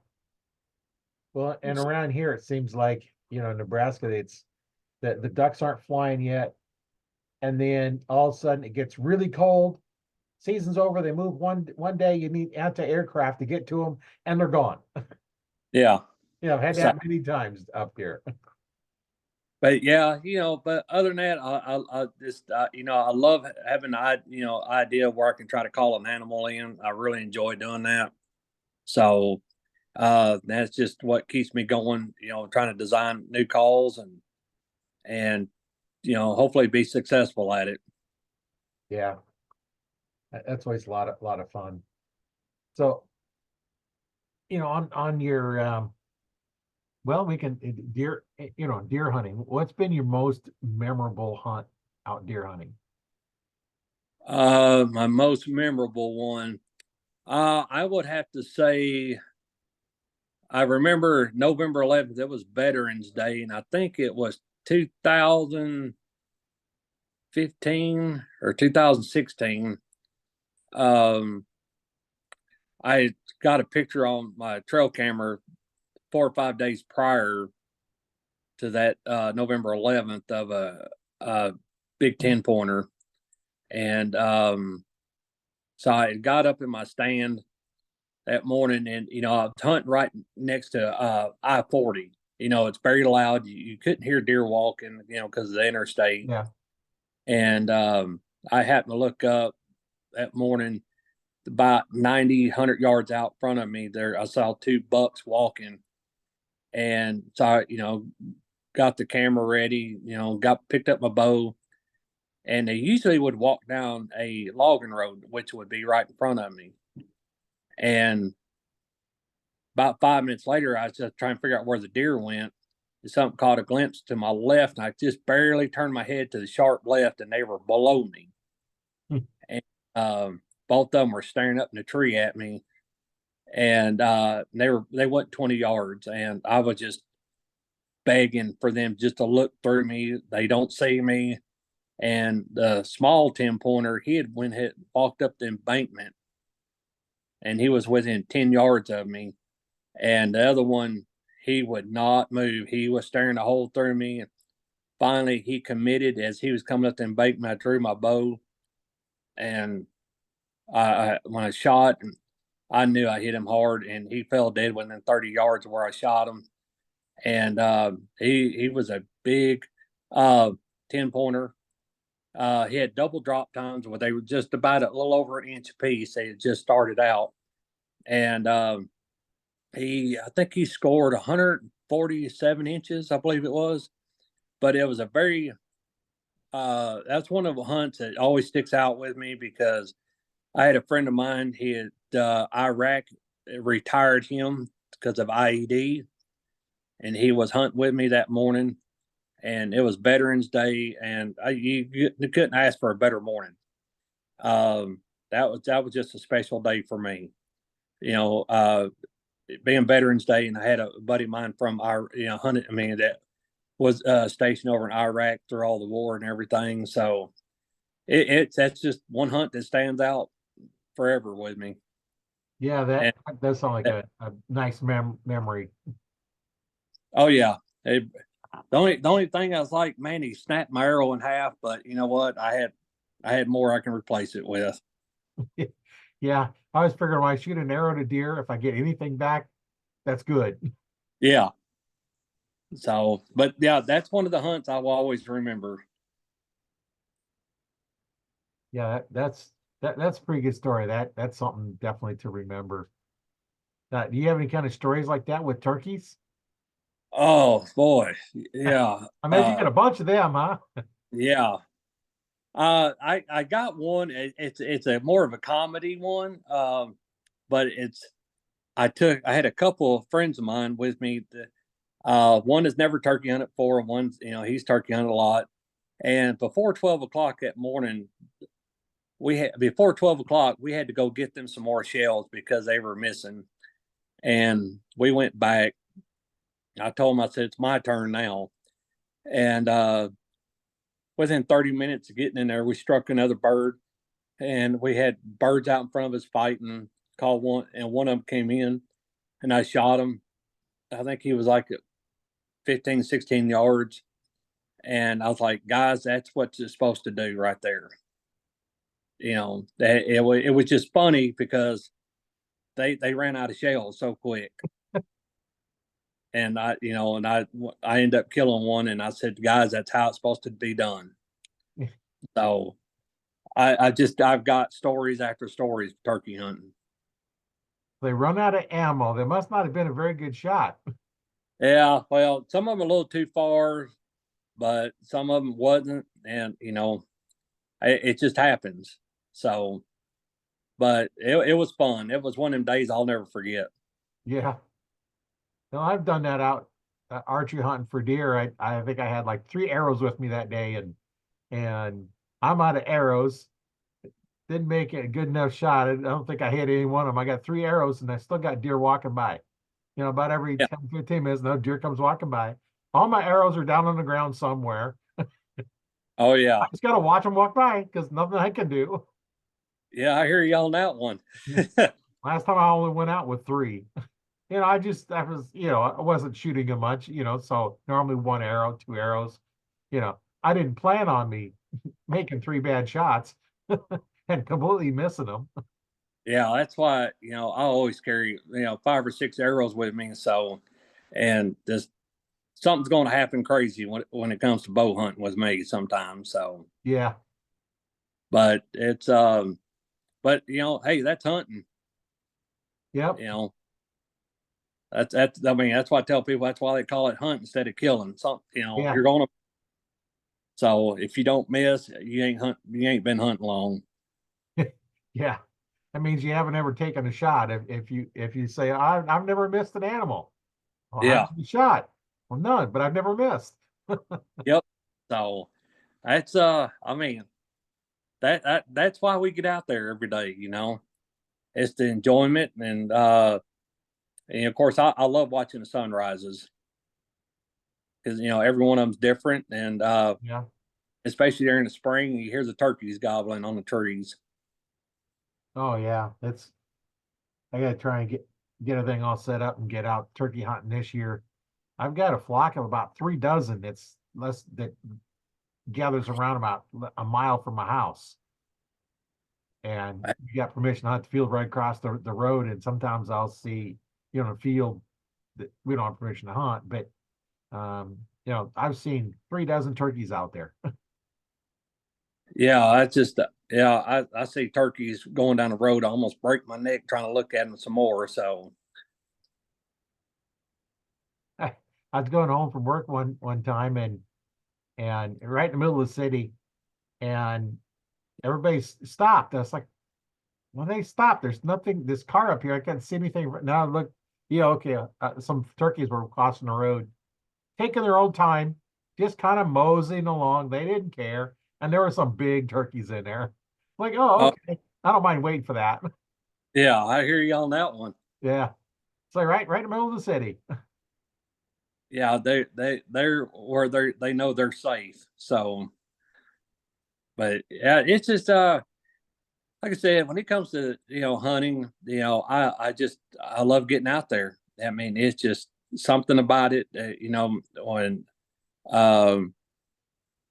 Well, and around here it seems like, Nebraska, it's the ducks aren't flying yet. And then all of a sudden it gets really cold. Season's over. They move one day. You need anti-aircraft to get to them, and they're gone. Yeah. I've had So, that many times up here. but yeah, but other than that, I just, I love having, idea where I can try to call an animal in. I really enjoy doing that. So, That's just what keeps me going, trying to design new calls and hopefully be successful at it. Yeah, that's always a lot of fun. So, on your well, we can deer hunting. What's been your most memorable hunt out deer hunting? My most memorable one, I would have to say, I remember November 11th. It was Veterans Day, and I think it was 2015 or 2016. Um, I got a picture on my trail camera 4 or 5 days prior to that November 11th of a big 10 pointer, and so I got up in my stand that morning, and I was hunting right next to I-40. It's very loud. You couldn't hear deer walking, because of the interstate. Yeah. And I happened to look up that morning, about 90, 100 yards out front of me. There, I saw two bucks walking, and so got the camera ready. Got picked up my bow, and they usually would walk down a logging road, which would be right in front of me. And about 5 minutes later, I was just trying to figure out where the deer went. And something caught a glimpse to my left, and I just barely turned my head to the sharp left, and they were below me. Hmm. And both of them were staring up in the tree at me, and they went 20 yards, and I was just begging for them just to look through me. They don't see me. And the small 10 pointer, he had walked up the embankment, and he was within 10 yards of me. And the other one, he would not move. He was staring a hole through me. And finally, he committed as he was coming up the embankment. I drew my bow, and when I shot, I knew I hit him hard, and he fell dead within 30 yards of where I shot him. And he was a big 10 pointer. He had double drop times where they were just about a little over an inch apiece. They had just started out, and I think he scored 147 inches, I believe it was. But it was a very that's one of the hunts that always sticks out with me, because I had a friend of mine. He had Iraq retired him because of IED, and he was hunting with me that morning. And it was Veterans Day, and you couldn't ask for a better morning. That was just a special day for me. Being Veterans Day, and I had a buddy of mine from our hunted. I mean, that was stationed over in Iraq through all the war and everything. So that's just one hunt that stands out forever with me. Yeah, And that sounds like a nice memory. oh yeah, the only thing I was like, man, he snapped my arrow in half. But you know what? I had more I can replace it with. Yeah, I was figuring when I shoot an arrow to deer, if I get anything back, that's good. Yeah. So, but yeah, that's one of the hunts I will always remember. Yeah, that's a pretty good story. That's something definitely to remember. Do you have any kind of stories like that with turkeys? Oh boy, yeah, I imagine you got a bunch of them, huh? yeah. I got one. It's a more of a comedy one. But I had a couple of friends of mine with me. One has never turkey hunted before, and one's he's turkey hunted a lot. And before 12 o'clock that morning, before 12 o'clock we had to go get them some more shells because they were missing. And we went back. I told him, I said, it's my turn now. And within 30 minutes of getting in there, we struck another bird, and we had birds out in front of us fighting. Called one, and one of them came in, and I shot him. I think he was like 15, 16 yards. And I was like, guys, that's what you're supposed to do right there. That it was just funny because they ran out of shells so quick. And I ended up killing one, and I said, guys, that's how it's supposed to be done. So I've got stories after stories of turkey hunting. They run out of ammo. They must not have been a very good shot. Yeah, well, some of them a little too far, but some of them wasn't, and it just happens. So, but it was fun. It was one of them days I'll never forget. Yeah. No, I've done that out archery hunting for deer. I think I had like 3 arrows with me that day, and I'm out of arrows. Didn't make it a good enough shot. I don't think I hit any one of them. I got 3 arrows and I still got deer walking by. About every Yeah. 10, 15 minutes, no deer comes walking by. All my arrows are down on the ground somewhere. Oh I yeah, just gotta watch them walk by because nothing I can do. yeah. I hear you on that one. Last time I only went out with 3. I wasn't shooting them much, so normally 1 arrow, 2 arrows. I didn't plan on me making 3 bad shots and completely missing them. Yeah, that's why I always carry 5 or 6 arrows with me. So, and just something's going to happen crazy when it comes to bow hunting with me sometimes. So, Yeah. but it's but hey, that's hunting. Yep. You know, that's I mean that's why I tell people that's why they call it hunt instead of killing. Some Yeah. you're gonna. So if you don't miss, you ain't been hunting long. Yeah. That means you haven't ever taken a shot. If you say I've never missed an animal. Well, how Yeah. many shot? Well, none, but I've never missed. Yep. So that's I mean that's why we get out there every day. It's the enjoyment and of course I love watching the sunrises because every one of them's different and Yeah. especially during the spring you hear the turkeys gobbling on the trees. Oh yeah. I gotta try and get everything all set up and get out turkey hunting this year. I've got a flock of about 3 dozen that gathers around about a mile from my house. And you got permission to hunt the field right across the road. And sometimes I'll see, a field that we don't have permission to hunt, but I've seen 3 dozen turkeys out there. Yeah, I just yeah, I see turkeys going down the road. I almost break my neck trying to look at them some more. So I was going home from work one time and right in the middle of the city, and everybody stopped. I was like, well, they stopped. There's nothing. This car up here. I can't see anything. Now look, okay. Some turkeys were crossing the road, taking their own time, just kind of moseying along. They didn't care, and there were some big turkeys in there. Like, oh, uh, okay. I don't mind waiting for that. yeah, I hear you on that one. Yeah, it's like right in the middle of the city. Yeah, they're where they know they're safe. So, but yeah, it's just like I said, when it comes to hunting, I love getting out there. I mean, it's just something about it. Um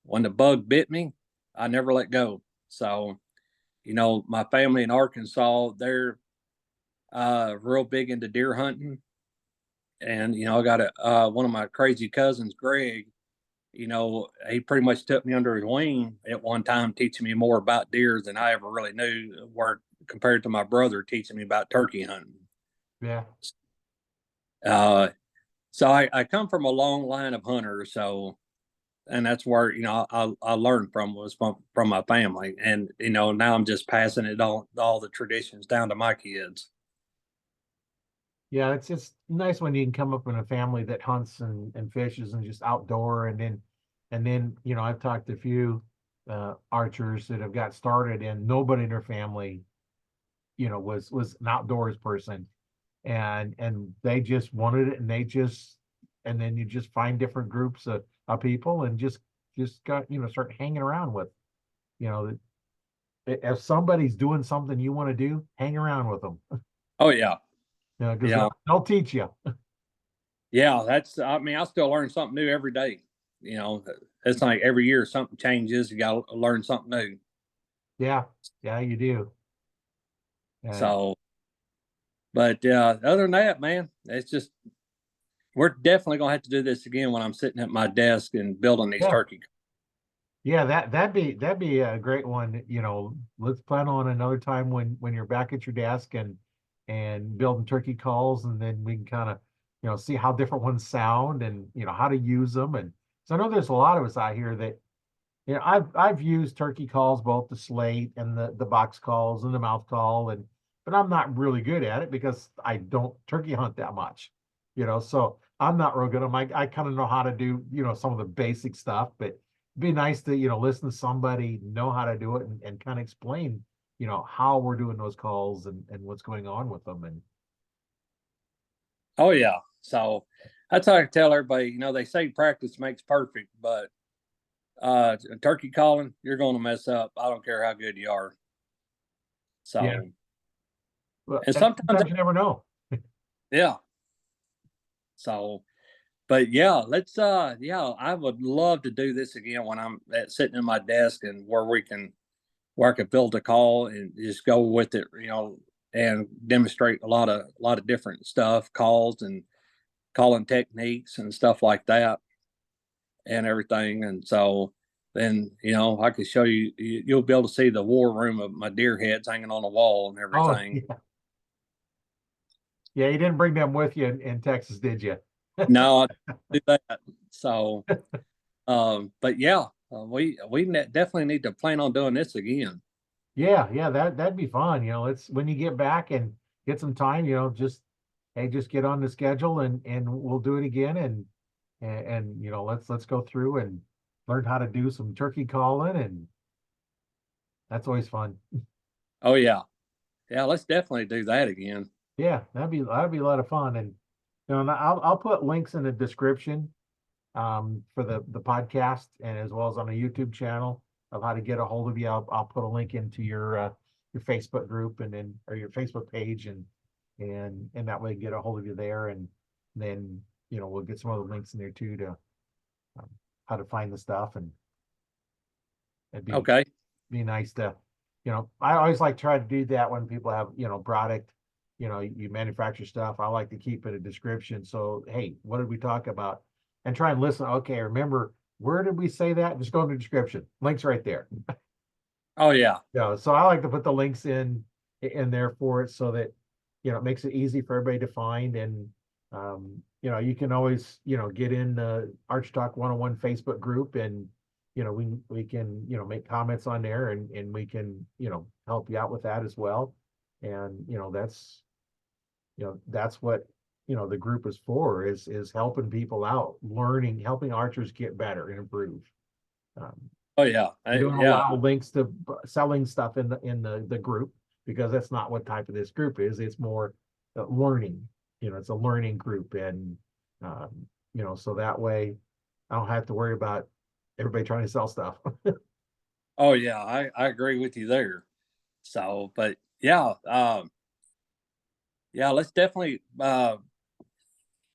when the bug bit me, I never let go. So, my family in Arkansas, they're real big into deer hunting. And, I got one of my crazy cousins, Greg, he pretty much took me under his wing at one time, teaching me more about deer than I ever really knew, where compared to my brother teaching me about turkey hunting. Yeah, Uh, so I come from a long line of hunters. So, and that's where, I learned from was from my family. And, now I'm just passing it all the traditions down to my kids. yeah. It's just nice when you can come up in a family that hunts and fishes and just outdoor, and then I've talked to a few archers that have got started, and nobody in their family was an outdoors person, and they just wanted it, and then you just find different groups of people and just got start hanging around with you know if somebody's doing something you want to do, hang around with them. Oh yeah. Because Yeah. they'll teach you. Yeah. I mean, I still learn something new every day. You know, it's like every year something changes. You got to learn something new. Yeah, yeah, you do. And So, but other than that, man, it's just, we're definitely going to have to do this again when I'm sitting at my desk and building these yeah, turkey. yeah, that'd be a great one. Let's plan on another time when you're back at your desk, and building turkey calls, and then we can kind of, see how different ones sound, and how to use them. And so I know there's a lot of us out here that, I've used turkey calls, both the slate and the box calls and the mouth call, but I'm not really good at it because I don't turkey hunt that much, so I'm not real good. I kind of know how to do, some of the basic stuff, but it'd be nice to, listen to somebody know how to do it, and kind of explain, how we're doing those calls, and what's going on with them. And Oh yeah. So that's how I tell everybody, they say practice makes perfect, but turkey calling, you're going to mess up. I don't care how good you are. yeah, So, and and sometimes, sometimes you never know. yeah. So, but yeah, yeah, I would love to do this again when I'm sitting in my desk, and where I can build a call and just go with it, and demonstrate a lot of different stuff, calls and calling techniques and stuff like that and everything. And so then, I could show you, you'll be able to see the war room of my deer heads hanging on the wall and Oh, everything. yeah. Yeah, you didn't bring them with you in Texas, did you? No, I do that. So, but yeah, definitely need to plan on doing this again. Yeah, that'd be fun. It's when you get back and get some time, just get on the schedule, and we'll do it again, and let's go through and learn how to do some turkey calling, and that's always fun. Oh yeah. Yeah. Let's definitely do that again. Yeah, that'd be a lot of fun. And and I'll put links in the description, for the podcast, and as well as on the YouTube channel, of how to get a hold of you. I'll put a link into your Facebook group, and then, or your Facebook page, and that way get a hold of you there. And then, we'll get some other links in there too, to how to find the stuff. And it'd Okay. be nice to, I always like try to do that when people have, product, you manufacture stuff. I like to keep it a description. So, hey, what did we talk about? And try and listen. Okay, remember, where did we say that? Just go in the description. Links right there. Oh yeah. Yeah. So I like to put the links in there for it, so that, it makes it easy for everybody to find. And you can always, get in the Arch Talk 101 Facebook group, and we can, make comments on there, and we can, help you out with that as well. And that's what, the group is for, is helping people out, learning, helping archers get better and improve. um, Oh yeah. we don't Yeah. allow links to selling stuff in the group, because that's not what type of this group is. It's more learning. It's a learning group. And um, so that way I don't have to worry about everybody trying to sell stuff. Oh yeah. I agree with you there. So, but yeah, yeah, let's definitely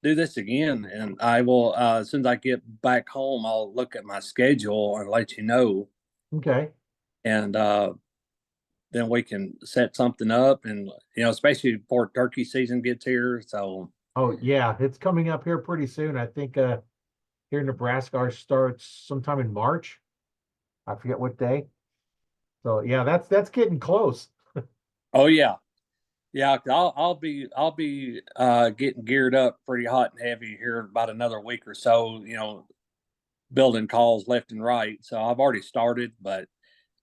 do this again. And I will, as soon as I get back home, I'll look at my schedule and let you know. Okay. And then we can set something up, and, especially before turkey season gets here. So, Oh yeah, it's coming up here pretty soon. I think here in Nebraska, ours starts sometime in March. I forget what day. So yeah, that's getting close. oh yeah. Yeah, I'll be getting geared up pretty hot and heavy here in about another week or so, building calls left and right. So I've already started, but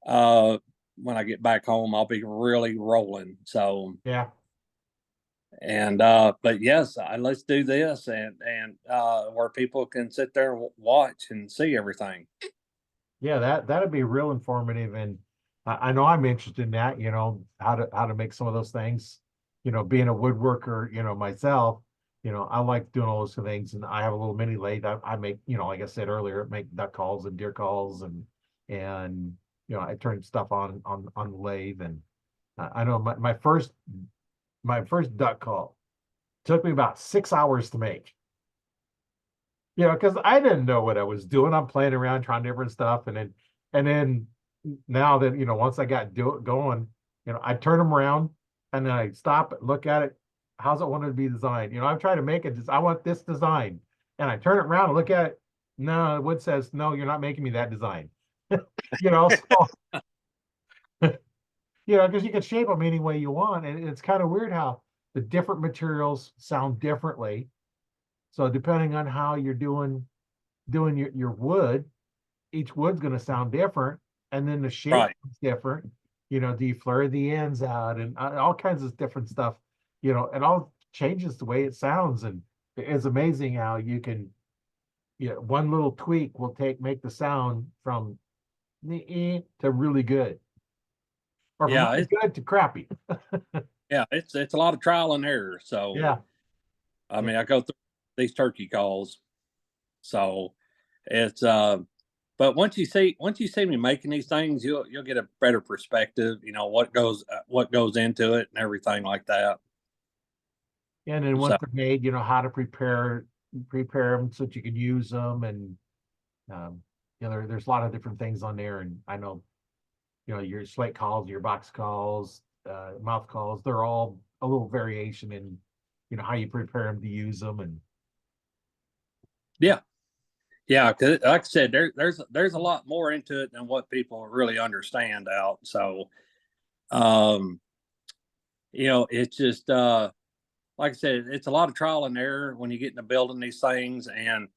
uh when I get back home, I'll be really rolling. So, Yeah. and but yes, let's do this, and where people can sit there and watch and see everything. Yeah, that'd be real informative. And I know I'm interested in that, how to make some of those things. Being a woodworker, myself, I like doing all those things. And I have a little mini lathe. I make, like I said earlier, make duck calls and deer calls, and I turn stuff on the lathe. And I know my first duck call took me about 6 hours to make. Because I didn't know what I was doing. I'm playing around, trying different stuff, and then now that, once I got going, I turn them around, and then I stop, look at it. How's it wanted to be designed? I'm trying to make it. I want this design, and I turn it around and look at it. No, the wood says no. You're not making me that design. So because you can shape them any way you want, and it's kind of weird how the different materials sound differently. So depending on how you're doing your wood, each wood's going to sound different, and then the shape Right. is different. Do you flare the ends out and all kinds of different stuff? It all changes the way it sounds, and it's amazing how you can, one little tweak will make the sound from to really good, or from Yeah. really good to crappy. Yeah. It's a lot of trial and error. So, Yeah, I yeah, mean, I go through these turkey calls. So it's, but once you see me making these things, you'll get a better perspective, what goes into it and everything like that. and then So once they're made, how to prepare them so that you can use them, and um, there's a lot of different things on there, and I know your slate calls, your box calls, mouth calls, they're all a little variation in, how you prepare them to use them. And yeah, yeah, because like I said, there's a lot more into it than what people really understand out. So um, it's just like I said, it's a lot of trial and error when you get into building these things and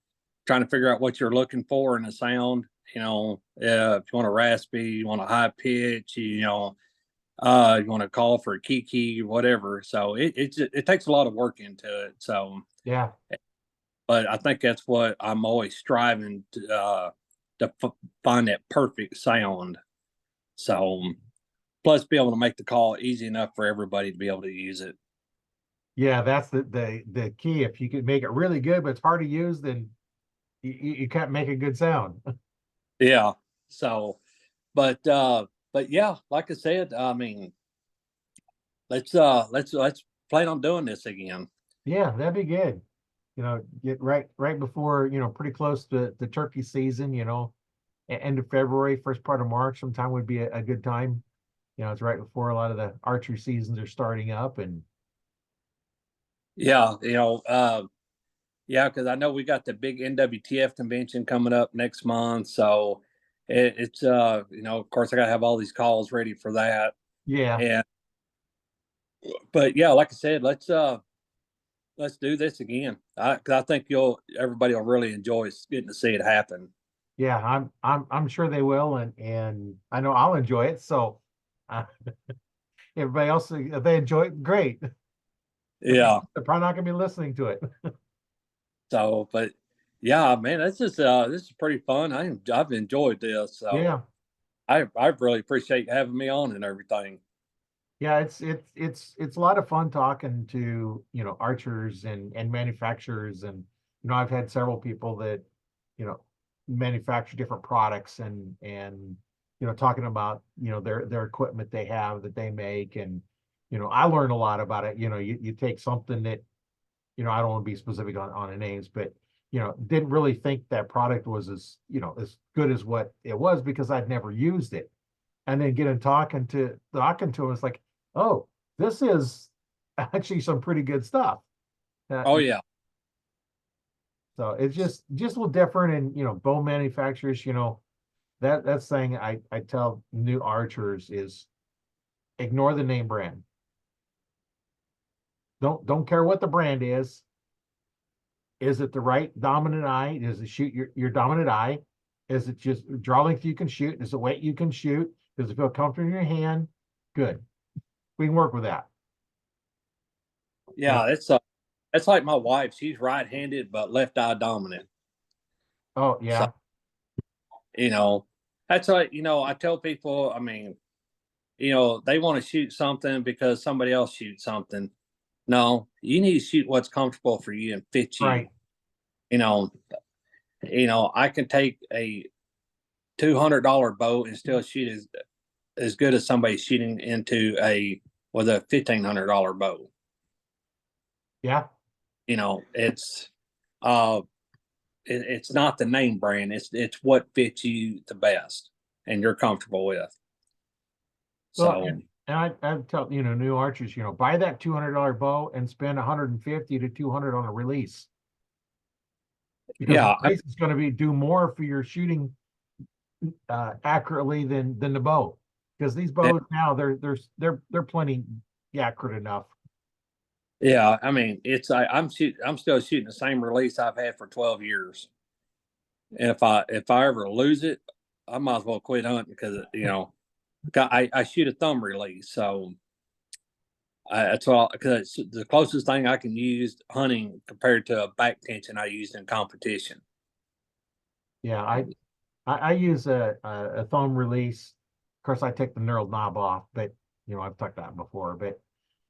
trying to figure out what you're looking for in a sound. If you want a raspy, you want a high pitch, you want to call for a key, whatever. So it takes a lot of work into it. So, yeah, but I think that's what I'm always striving to find that perfect sound. So, plus be able to make the call easy enough for everybody to be able to use it. yeah, that's the key. If you can make it really good, but it's hard to use, then you can't make a good sound. Yeah. So, but yeah, like I said, I mean, let's plan on doing this again. Yeah, that'd be good. Get right before, pretty close to the turkey season, end of February, first part of March, sometime would be a good time. It's right before a lot of the archery seasons are starting up. And Yeah, yeah, because I know we got the big NWTF convention coming up next month, so it's of course I got to have all these calls ready for that. yeah, And but yeah, like I said, let's do this again. Cause I think everybody will really enjoy getting to see it happen. yeah, I'm sure they will, and I know I'll enjoy it. So uh, everybody else, if they enjoy it, great. Yeah. They're probably not gonna be listening to it. So, but yeah, man, this is pretty fun. I've enjoyed this, so Yeah, I really appreciate having me on and everything. yeah, it's a lot of fun talking to, archers and manufacturers, and I've had several people that, you know manufacture different products, and talking about, their equipment they have that they make. And I learn a lot about it. You take something that, I don't want to be specific on the names, but didn't really think that product was as good as what it was, because I'd never used it. And then getting talking to him, it's like, oh, this is actually some pretty good stuff. Oh yeah, So it's just a little different. And bow manufacturers, that's thing I tell new archers is, ignore the name brand. Don't care what the brand is. Is it the right dominant eye? Does it shoot your dominant eye? Is it just draw length you can shoot? Is it weight you can shoot? Does it feel comfortable in your hand? Good. We can work with that. yeah. It's like my wife. She's right-handed but left eye dominant. Oh So yeah, you know, that's like I tell people. I mean, they want to shoot something because somebody else shoots something. No, you need to shoot what's comfortable for you and fit you. right. You know, I can take a $200 bow and still shoot as good as somebody shooting into a with a $1,500 bow. Yeah. It's uh it's not the name brand. It's what fits you the best and you're comfortable with. Well, So I tell, new archers, buy that $200 bow and spend 150 to 200 on a release, because the yeah, release is going to do more for your shooting accurately than the bow. Because these bows now, they're plenty accurate enough. Yeah, I mean, I'm still shooting the same release I've had for 12 years. And if I ever lose it, I might as well quit hunting because I shoot a thumb release, so that's all because it's the closest thing I can use hunting compared to a back tension I used in competition. Yeah, I use a thumb release. Of course, I take the knurled knob off, but I've tucked that before. But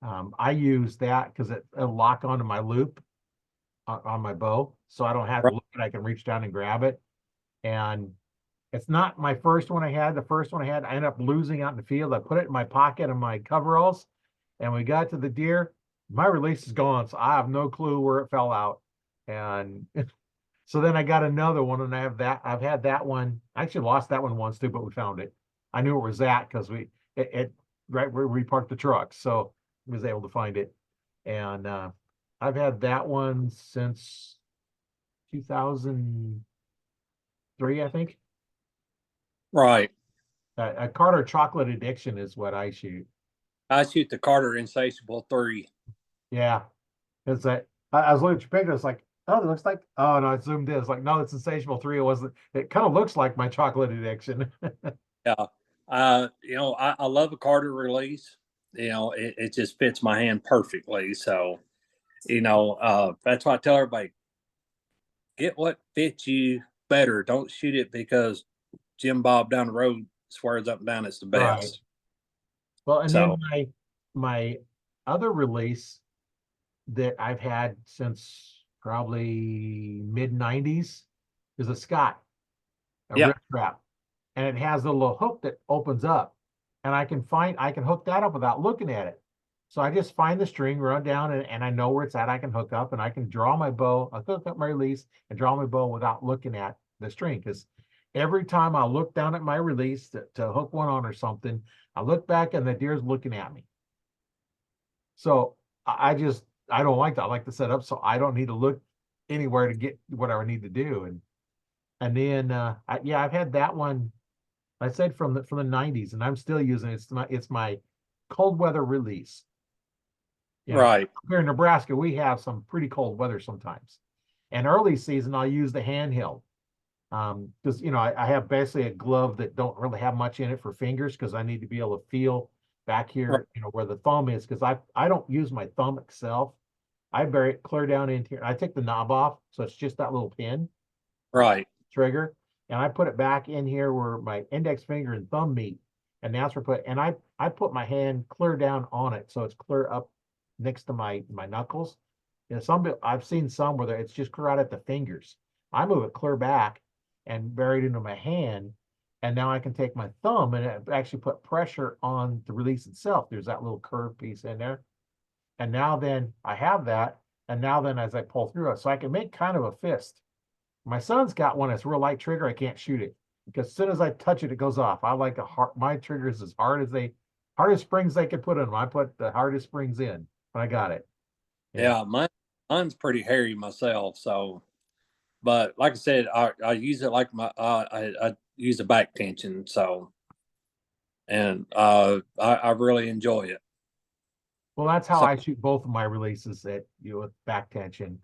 I use that because it'll lock onto my loop on my bow, so I don't have to Right. look and I can reach down and grab it. And it's not my first one I had. The first one I had, I ended up losing out in the field. I put it in my pocket of my coveralls, and we got to the deer. My release is gone, so I have no clue where it fell out. And so then I got another one, and I've had that one. I actually lost that one once too, but we found it. I knew it was that because it right where we parked the truck, so I was able to find it. And I've had that one since 2003, I think. Right. A Carter chocolate addiction is what I shoot. I shoot the Carter Insatiable 3. Yeah, it's that. I was looking at your picture. It's like, oh, it looks like. Oh no, I zoomed in. It's like, no, it's Insatiable 3. It wasn't. It kind of looks like my chocolate addiction. Yeah. I love a Carter release. It just fits my hand perfectly. So, that's why I tell everybody get what fits you better. Don't shoot it because Jim Bob down the road swears up and down it's the Right. best. Well, and then So, my other release that I've had since probably mid '90s is a Scott, a yeah, rip trap, and it has a little hook that opens up, and I can hook that up without looking at it. So I just find the string, run down, and I know where it's at. I can hook up, and I can draw my bow. I hook up my release and draw my bow without looking at the string, because every time I look down at my release to hook one on or something, I look back and the deer's looking at me. So I don't like that. I like to set up so I don't need to look anywhere to get whatever I need to do. And then yeah, I've had that one. I said from the '90s, and I'm still using it. It's my cold weather release. right, Here in Nebraska, we have some pretty cold weather sometimes. And early season, I'll use the handheld. Because I have basically a glove that don't really have much in it for fingers because I need to be able to feel back right, here, where the thumb is, because I don't use my thumb itself. I bury it clear down into here. I take the knob off, so it's just that little pin right, trigger, and I put it back in here where my index finger and thumb meet, and that's where I put my hand clear down on it, so it's clear up next to my knuckles. I've seen some where it's just clear out at the fingers. I move it clear back and bury it into my hand, and now I can take my thumb and actually put pressure on the release itself. There's that little curved piece in there, and now then I have that, and now then as I pull through it, so I can make kind of a fist. My son's got one that's real light trigger. I can't shoot it because as soon as I touch it, it goes off. I like my triggers as hardest springs they could put in them. I put the hardest springs in when I got it. Yeah. yeah. Mine's pretty hairy myself. So, but like I said, I use it like I use a back tension. So, and I really enjoy it. Well, that's how So, I shoot both of my releases with back tension.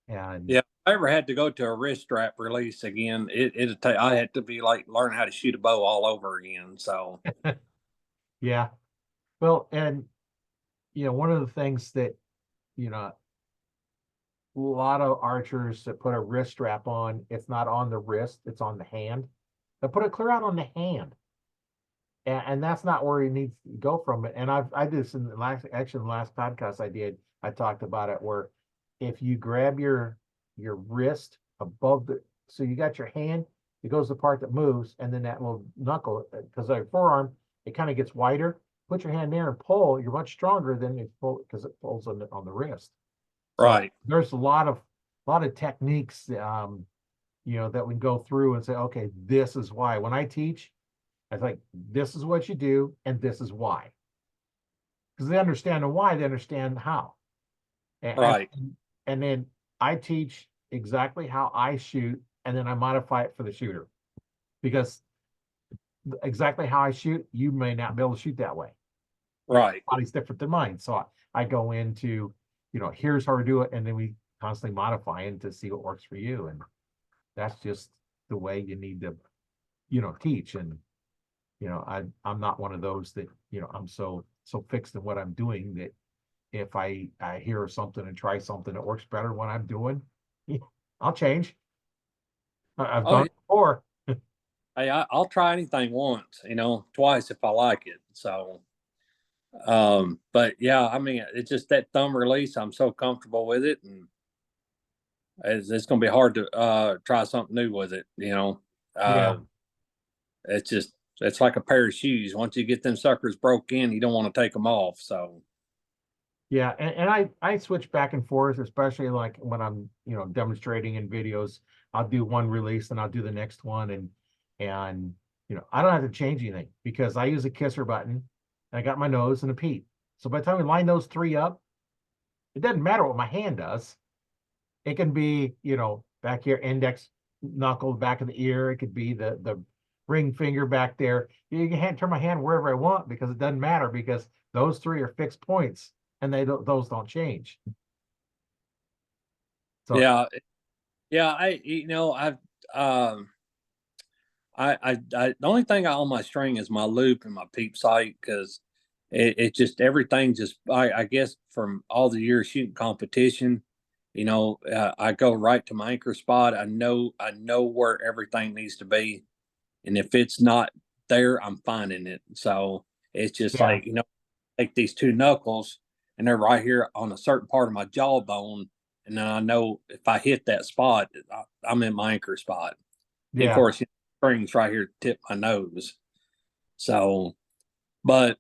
And yeah, if I ever had to go to a wrist strap release again, it'd take, I had to be like learning how to shoot a bow all over again. So, yeah. Well, and one of the things that, you know, a lot of archers that put a wrist strap on, it's not on the wrist, it's on the hand. They put it clear out on the hand. And that's not where he needs to go from it. And I did this in the last podcast I did. I talked about it where if you grab your wrist above so you got your hand, it goes the part that moves, and then that little knuckle, because our forearm, it kind of gets wider. Put your hand there and pull. You're much stronger than it pull because it pulls on the wrist. So right, there's a lot of techniques, that we go through and say, okay, this is why. When I teach, I think this is what you do, and this is why. Because they understand the why, they understand how. And, right, and then I teach exactly how I shoot, and then I modify it for the shooter. Because exactly how I shoot, you may not be able to shoot that way. Right. body's different than mine. So I go into, here's how we do it. And then we constantly modify it to see what works for you. And that's just the way you need to, teach. And, I'm not one of those that, I'm so fixed in what I'm doing that if I hear something and try something that works better what I'm doing, I'll change. I've Oh, done yeah. it before. Hey, I'll try anything once, twice if I like it. So, but yeah, I mean, it's just that thumb release. I'm so comfortable with it, and it's going to be hard to try something new with it. Yeah. It's just it's like a pair of shoes. Once you get them suckers broke in, you don't want to take them off. So, Yeah, and I switch back and forth, especially like when I'm, demonstrating in videos. I'll do one release and I'll do the next one, and I don't have to change anything because I use a kisser button and I got my nose and a peep. So by the time we line those three up, it doesn't matter what my hand does. It can be, back here, index knuckle, back of the ear. It could be the ring finger back there. You can turn my hand wherever I want because it doesn't matter because those three are fixed points and those don't change. So yeah, yeah. I've the only thing on my string is my loop and my peep sight because it just everything just I guess from all the years shooting competition, I go right to my anchor spot. I know where everything needs to be, and if it's not there, I'm finding it. So it's just yeah, like take these two knuckles and they're right here on a certain part of my jawbone, and then I know if I hit that spot, I'm in my anchor spot. And of yeah, course, strings right here tip my nose. So, but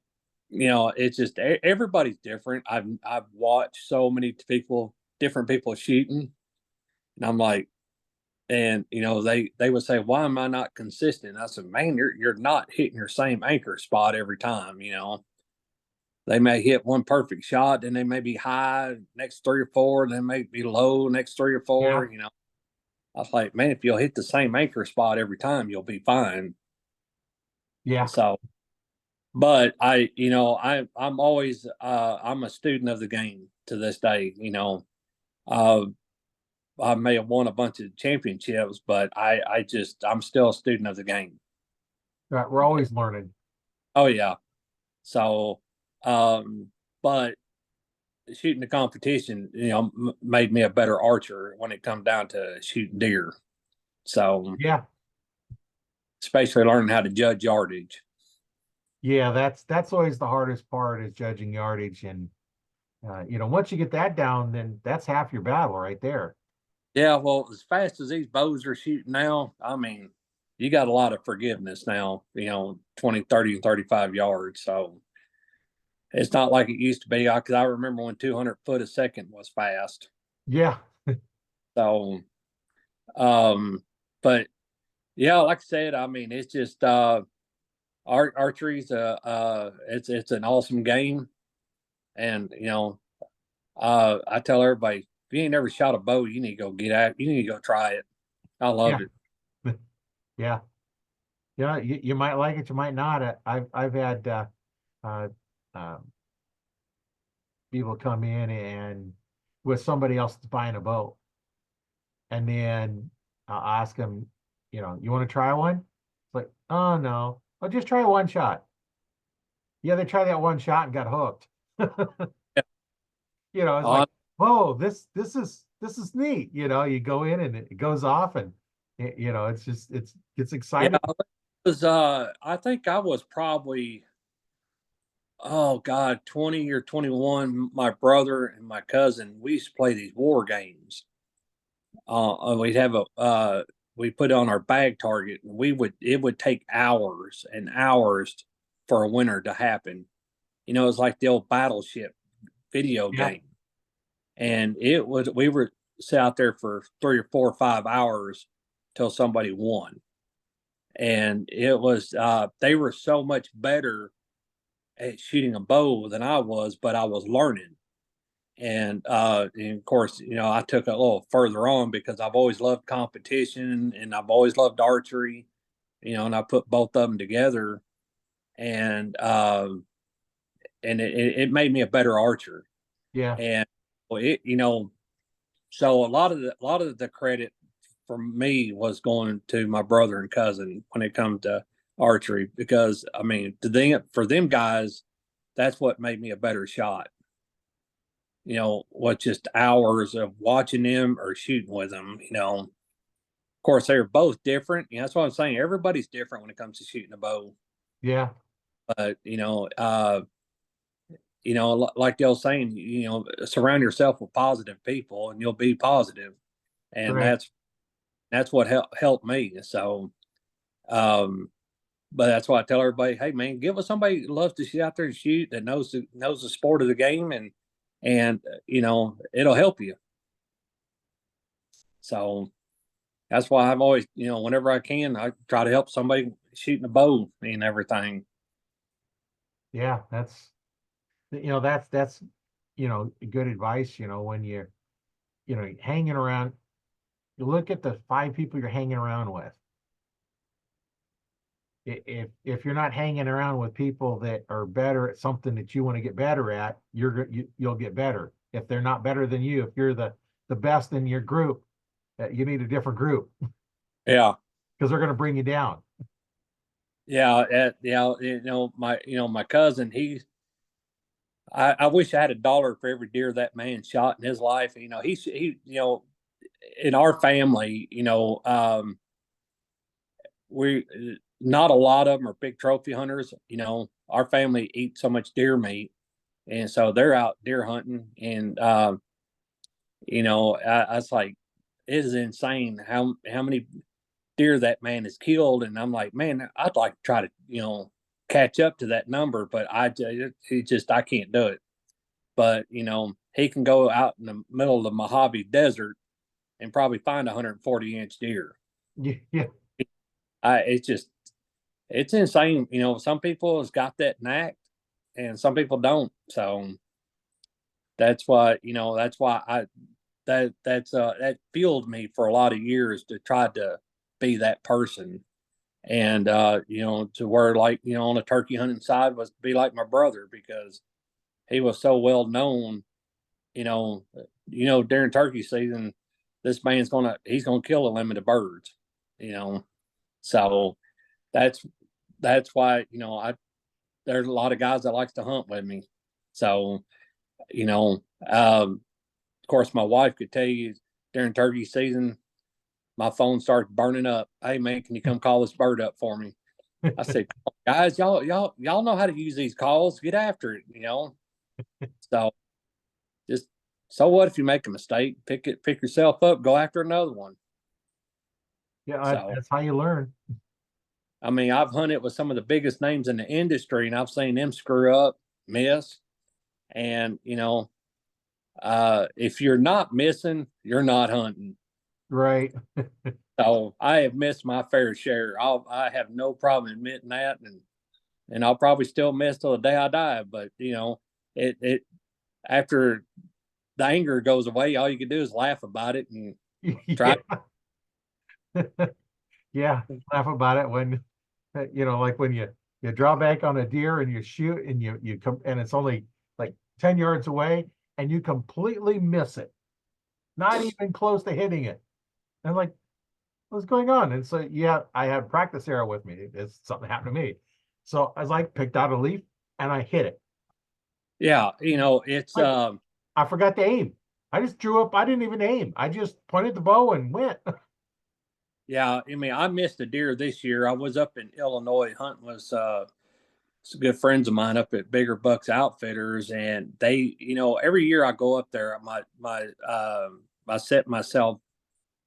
it's just everybody's different. I've watched so many different people shooting, and I'm like, and they would say, "Why am I not consistent?" I said, "Man, you're not hitting your same anchor spot every time. They may hit one perfect shot, then they may be high next three or four, then may be low next three or yeah, four. I was like, man, if you'll hit the same anchor spot every time, you'll be fine. yeah, So, but I'm always I'm a student of the game to this day. Uh, I may have won a bunch of championships, but I'm still a student of the game. right. We're always learning. Oh yeah. So, um, but shooting the competition, made me a better archer when it come down to shooting deer. So, Yeah, especially learning how to judge yardage. yeah. That's always the hardest part is judging yardage, and once you get that down, then that's half your battle right there. Yeah, well, as fast as these bows are shooting now, I mean, you got a lot of forgiveness now, 20, 30, and 35 yards. So it's not like it used to be. Because I remember when 200 foot a second was fast. Yeah, So, but yeah, like I said, I mean, it's just, archery's, it's an awesome game. And, I tell everybody, if you ain't never shot a bow, you need to go get out. You need to go try it. I yeah, love it. yeah, yeah. You might like it, you might not. I've had uh, um, people come in and with somebody else buying a boat, and then I'll ask them, you want to try one? It's like, oh no, I'll just try one shot. Yeah, they tried that one shot and got hooked. It's like, Uh, whoa, this is neat. You go in and it goes off, and it's just it's yeah, exciting. I think I was probably, oh God, 20 or 21. My brother and my cousin, we used to play these war games. We'd have we put on our bag target, and it would take hours and hours for a winter to happen. It's like the old battleship video Yeah, game. And we were sit out there for 3 or 4 or 5 hours till somebody won. And it was, they were so much better at shooting a bow than I was, but I was learning. And of course, I took it a little further on because I've always loved competition and I've always loved archery, and I put both of them together. And and it made me a better archer. Yeah. And so a lot of the credit for me was going to my brother and cousin when it comes to archery, because I mean, for them guys, that's what made me a better shot. What just hours of watching them or shooting with them. Of course, they're both different. That's what I'm saying. Everybody's different when it comes to shooting a bow. Yeah. But like the old saying, surround yourself with positive people, and you'll be positive. And Right. that's what helped me. So, but that's why I tell everybody, hey man, give us somebody who loves to shoot out there and shoot, that knows the sport of the game, and it'll help you. So that's why I've always, whenever I can, I try to help somebody shooting a bow and everything. Yeah. That's good advice, when you're, hanging around, you look at the 5 people you're hanging around with. If you're not hanging around with people that are better at something that you want to get better at, you'll get better. If they're not better than you, if you're the best in your group, you need a different group Yeah. because they're going to bring you down. Yeah. My cousin, I wish I had $1 for every deer that man shot in his life. In our family, we, not a lot of them are big trophy hunters. Our family eats so much deer meat, and so they're out deer hunting. And I was like, it is insane how many deer that man has killed. And I'm like, man, I'd like to try to catch up to that number, but I can't do it. But he can go out in the middle of the Mojave Desert and probably find a 140-inch deer. Yeah. It's insane. Some people has got that knack, and some people don't. So that's why that fueled me for a lot of years to try to be that person. And to where, like, on the turkey hunting side, was to be like my brother, because he was so well known. During turkey season, this man's he's gonna kill a limit of birds. So that's why there's a lot of guys that likes to hunt with me. So of course, my wife could tell you during turkey season, my phone starts burning up. Hey man, can you come call this bird up for me? I said, guys, y'all know how to use these calls. Get after it. So just, so what if you make a mistake? Pick yourself up, go after another one. Yeah. So That's how you learn. I mean, I've hunted with some of the biggest names in the industry, and I've seen them screw up, miss, and if you're not missing, you're not hunting. Right. So I have missed my fair share. I have no problem admitting that, and I'll probably still miss till the day I die. But it after the anger goes away, all you can do is laugh about it and try. Yeah. Yeah. Laugh about it when, like when you draw back on a deer and you shoot and you come and it's only like 10 yards away and you completely miss it, not even close to hitting it. And I'm like, what's going on? And so, yeah, I had practice arrow with me. It's something happened to me. So I was like, picked out a leaf and I hit it. Yeah, it's Like, I forgot to aim. I just drew up. I didn't even aim. I just pointed the bow and went. yeah. I mean, I missed a deer this year. I was up in Illinois hunting with some good friends of mine up at Bigger Bucks Outfitters, and they, every year I go up there, I set myself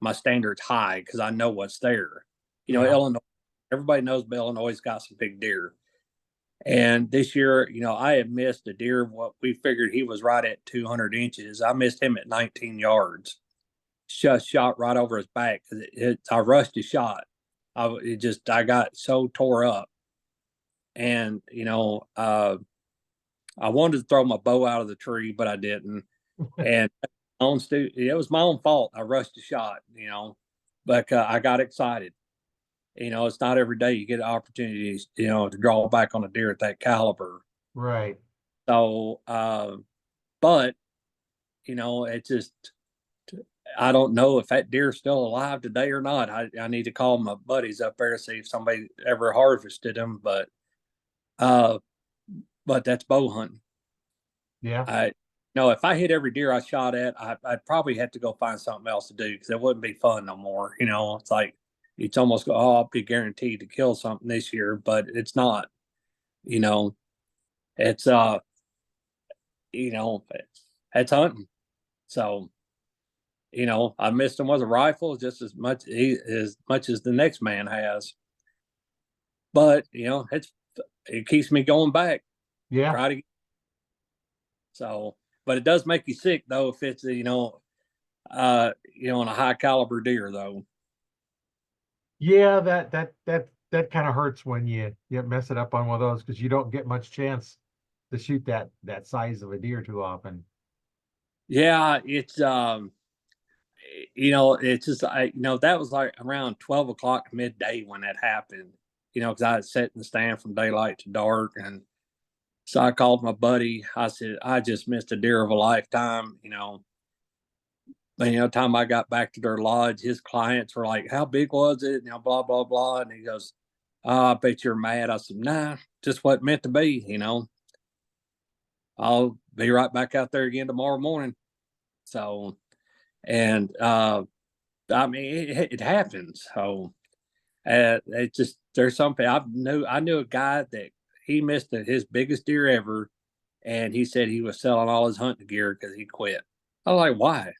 my standards high because I know what's there. Yeah. Illinois, everybody knows Illinois got some big deer. And this year, I had missed a deer. What we figured he was right at 200 inches. I missed him at 19 yards. Just shot right over his back because I rushed his shot. I got so tore up, and I wanted to throw my bow out of the tree, but I didn't. And it was my own fault. I rushed the shot, but I got excited. It's not every day you get opportunities, to draw back on a deer at that caliber. Right. So, but it just, I don't know if that deer's still alive today or not. I need to call my buddies up there to see if somebody ever harvested him. Uh, but that's bow hunting. Yeah. I no, if I hit every deer I shot at, I'd probably have to go find something else to do because it wouldn't be fun no more. It's like it's almost go, oh, I'll be guaranteed to kill something this year, but it's not. You know, it's you know, it's hunting. So I missed him with a rifle just as much as the next man has. But it keeps me going back. Yeah. Try to so, but it does make you sick though if it's on a high caliber deer though. Yeah, that kind of hurts when you mess it up on one of those because you don't get much chance to shoot that size of a deer too often. Yeah, it's just that was like around 12 o'clock midday when that happened. Because I had sat in the stand from daylight to dark, and so I called my buddy. I said I just missed a deer of a lifetime. Time I got back to their lodge, his clients were like, "How big was it?" Blah blah blah, and he goes, "Oh, I bet you're mad." I said, "Nah, just wasn't meant to be." I'll be right back out there again tomorrow morning. So, and I mean, it happens. So, it just there's something I knew a guy that he missed his biggest deer ever, and he said he was selling all his hunting gear because he quit. I was like, why?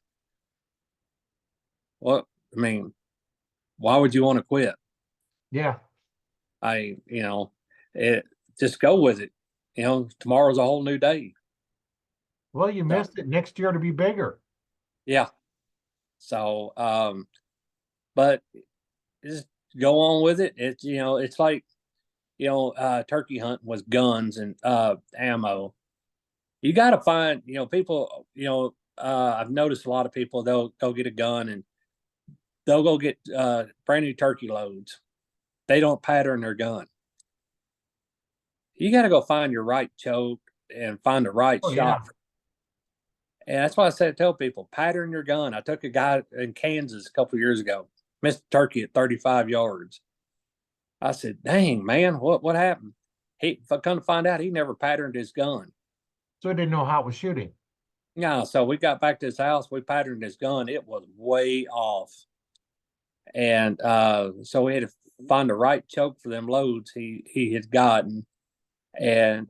What? I mean, why would you want to quit? Yeah. It just go with it. Tomorrow's a whole new day. Well, you So, missed it. Next year to be bigger. yeah. So, but just go on with it. It's like, turkey hunting with guns and ammo. You got to find, people, I've noticed a lot of people, they'll go get a gun and they'll go get brand new turkey loads. They don't pattern their gun. You got to go find your right choke and find the right Oh yeah. shot. And that's why I said, tell people, pattern your gun. I took a guy in Kansas a couple of years ago, missed a turkey at 35 yards. I said, dang, man, what happened? If I come to find out, he never patterned his gun. So I didn't know how it was shooting. Yeah, so we got back to his house. We patterned his gun. It was way off. And so we had to find the right choke for them loads he had gotten. And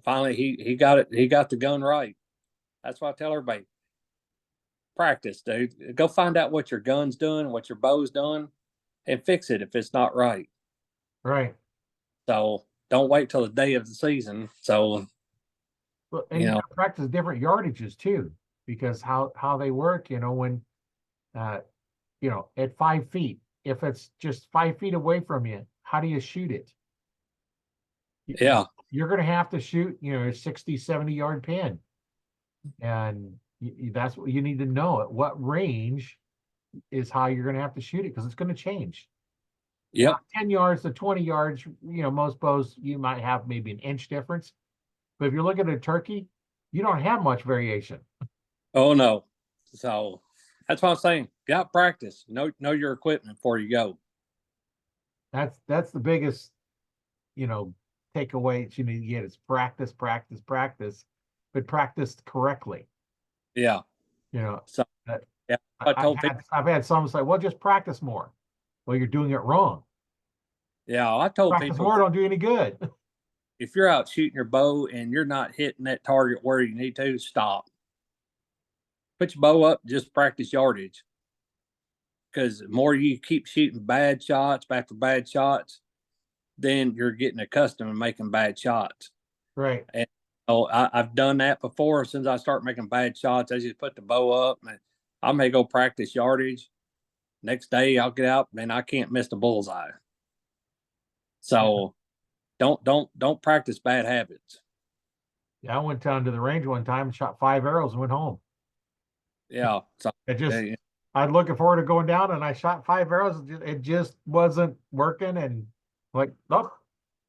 finally he got it. He got the gun right. That's why I tell everybody, practice, dude. Go find out what your gun's doing, what your bow's doing, and fix it if it's not right. Right. So don't wait till the day of the season. So Well, and you you know, got to practice different yardages too, because how they work, when uh at 5 feet, if it's just 5 feet away from you, how do you shoot it? yeah, You're going to have to shoot, a 60, 70 yard pin. And that's what you need to know. At what range is how you're going to have to shoot it because it's going to change. Now, yep. 10 yards to 20 yards, most bows, you might have maybe an inch difference. But if you're looking at a turkey, you don't have much variation. Oh no. So that's what I'm saying. Got practice. Know your equipment before you go. That's the biggest, you know, takeaway that you need to get is practice, practice, practice, but practiced correctly. Yeah. You know, So that yeah, I told people. I've had some say, well, just practice more. Well, you're doing it wrong. Yeah, I told Practice people more don't do you any good. if you're out shooting your bow and you're not hitting that target where you need to, stop. Put your bow up, just practice yardage. Because the more you keep shooting bad shots after bad shots, then you're getting accustomed to making bad shots. Right. And I've done that before. Since I start making bad shots, I just put the bow up and I may go practice yardage. Next day I'll get out and I can't miss the bullseye. So don't practice bad habits. Yeah, I went down to the range one time and shot 5 arrows and went home. Yeah. So It just, I'm looking forward to going down and I shot 5 arrows. It just wasn't working. And like, nope,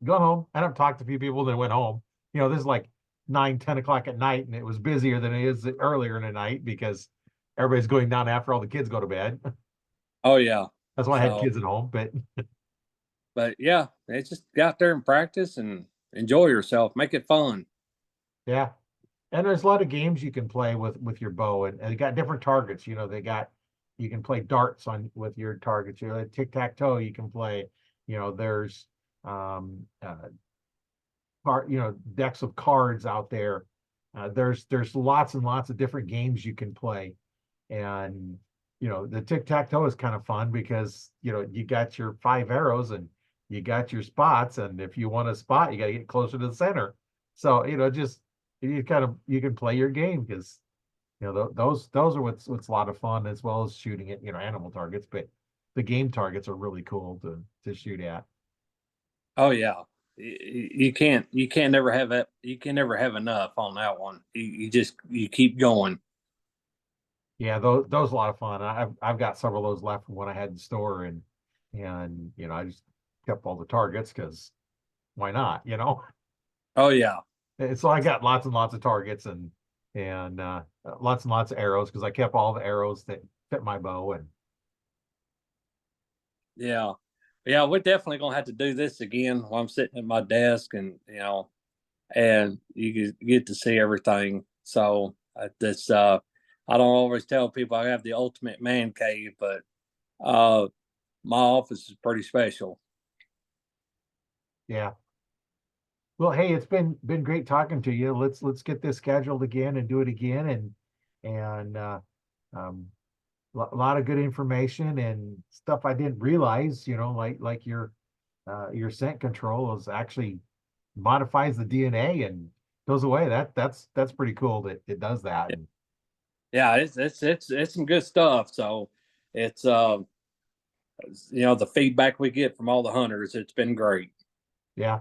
go home. I don't talk to a few people that went home. this is like 9, 10 o'clock at night, and it was busier than it is earlier in the night because everybody's going down after all the kids go to bed. Oh yeah. That's why I had So, kids at home, but yeah, it's just get out there and practice and enjoy yourself. Make it fun. yeah. And there's a lot of games you can play with your bow, and they got different targets. You can play darts on with your targets. Tic-tac-toe you can play. There's um decks of cards out there. There's lots and lots of different games you can play. And the tic-tac-toe is kind of fun because you got your 5 arrows and you got your spots, and if you want a spot, you got to get closer to the center. So just you can play your game because those are what's a lot of fun, as well as shooting at animal targets, but the game targets are really cool to shoot at. Oh yeah. You can't never have that. You can never have enough on that one. You keep going. Yeah, those are a lot of fun. I've got several of those left from when I had in store, and I just kept all the targets because why not? Oh yeah. And so I got lots and lots of targets and lots and lots of arrows because I kept all the arrows that fit my bow. And Yeah. Yeah, we're definitely gonna have to do this again while I'm sitting at my desk and and you get to see everything. So this I don't always tell people I have the ultimate man cave, but uh my office is pretty special. yeah, well, hey, it's been great talking to you. Let's get this scheduled again and do it again, and um, a lot of good information and stuff I didn't realize. Like your scent control is actually modifies the DNA and goes away. That's pretty cool that it does that. And Yeah, it's some good stuff. So it's the feedback we get from all the hunters, it's been great. yeah.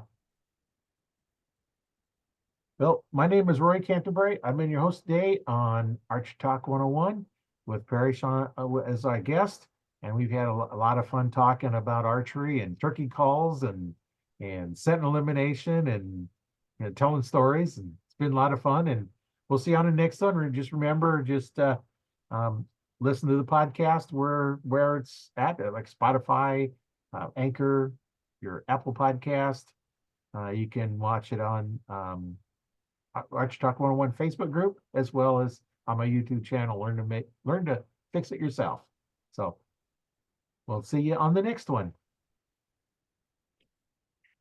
Well, my name is Roy Canterbury. I've been your host today on Archery Talk 101 with Parrish as our guest. And we've had a lot of fun talking about archery and turkey calls and scent elimination and telling stories. And it's been a lot of fun. And we'll see you on the next one. And just remember, um, listen to the podcast where it's at, like Spotify, Anchor, your Apple Podcast. You can watch it on Arch Talk 101 Facebook group, as well as on my YouTube channel. Learn to fix it yourself. So we'll see you on the next one.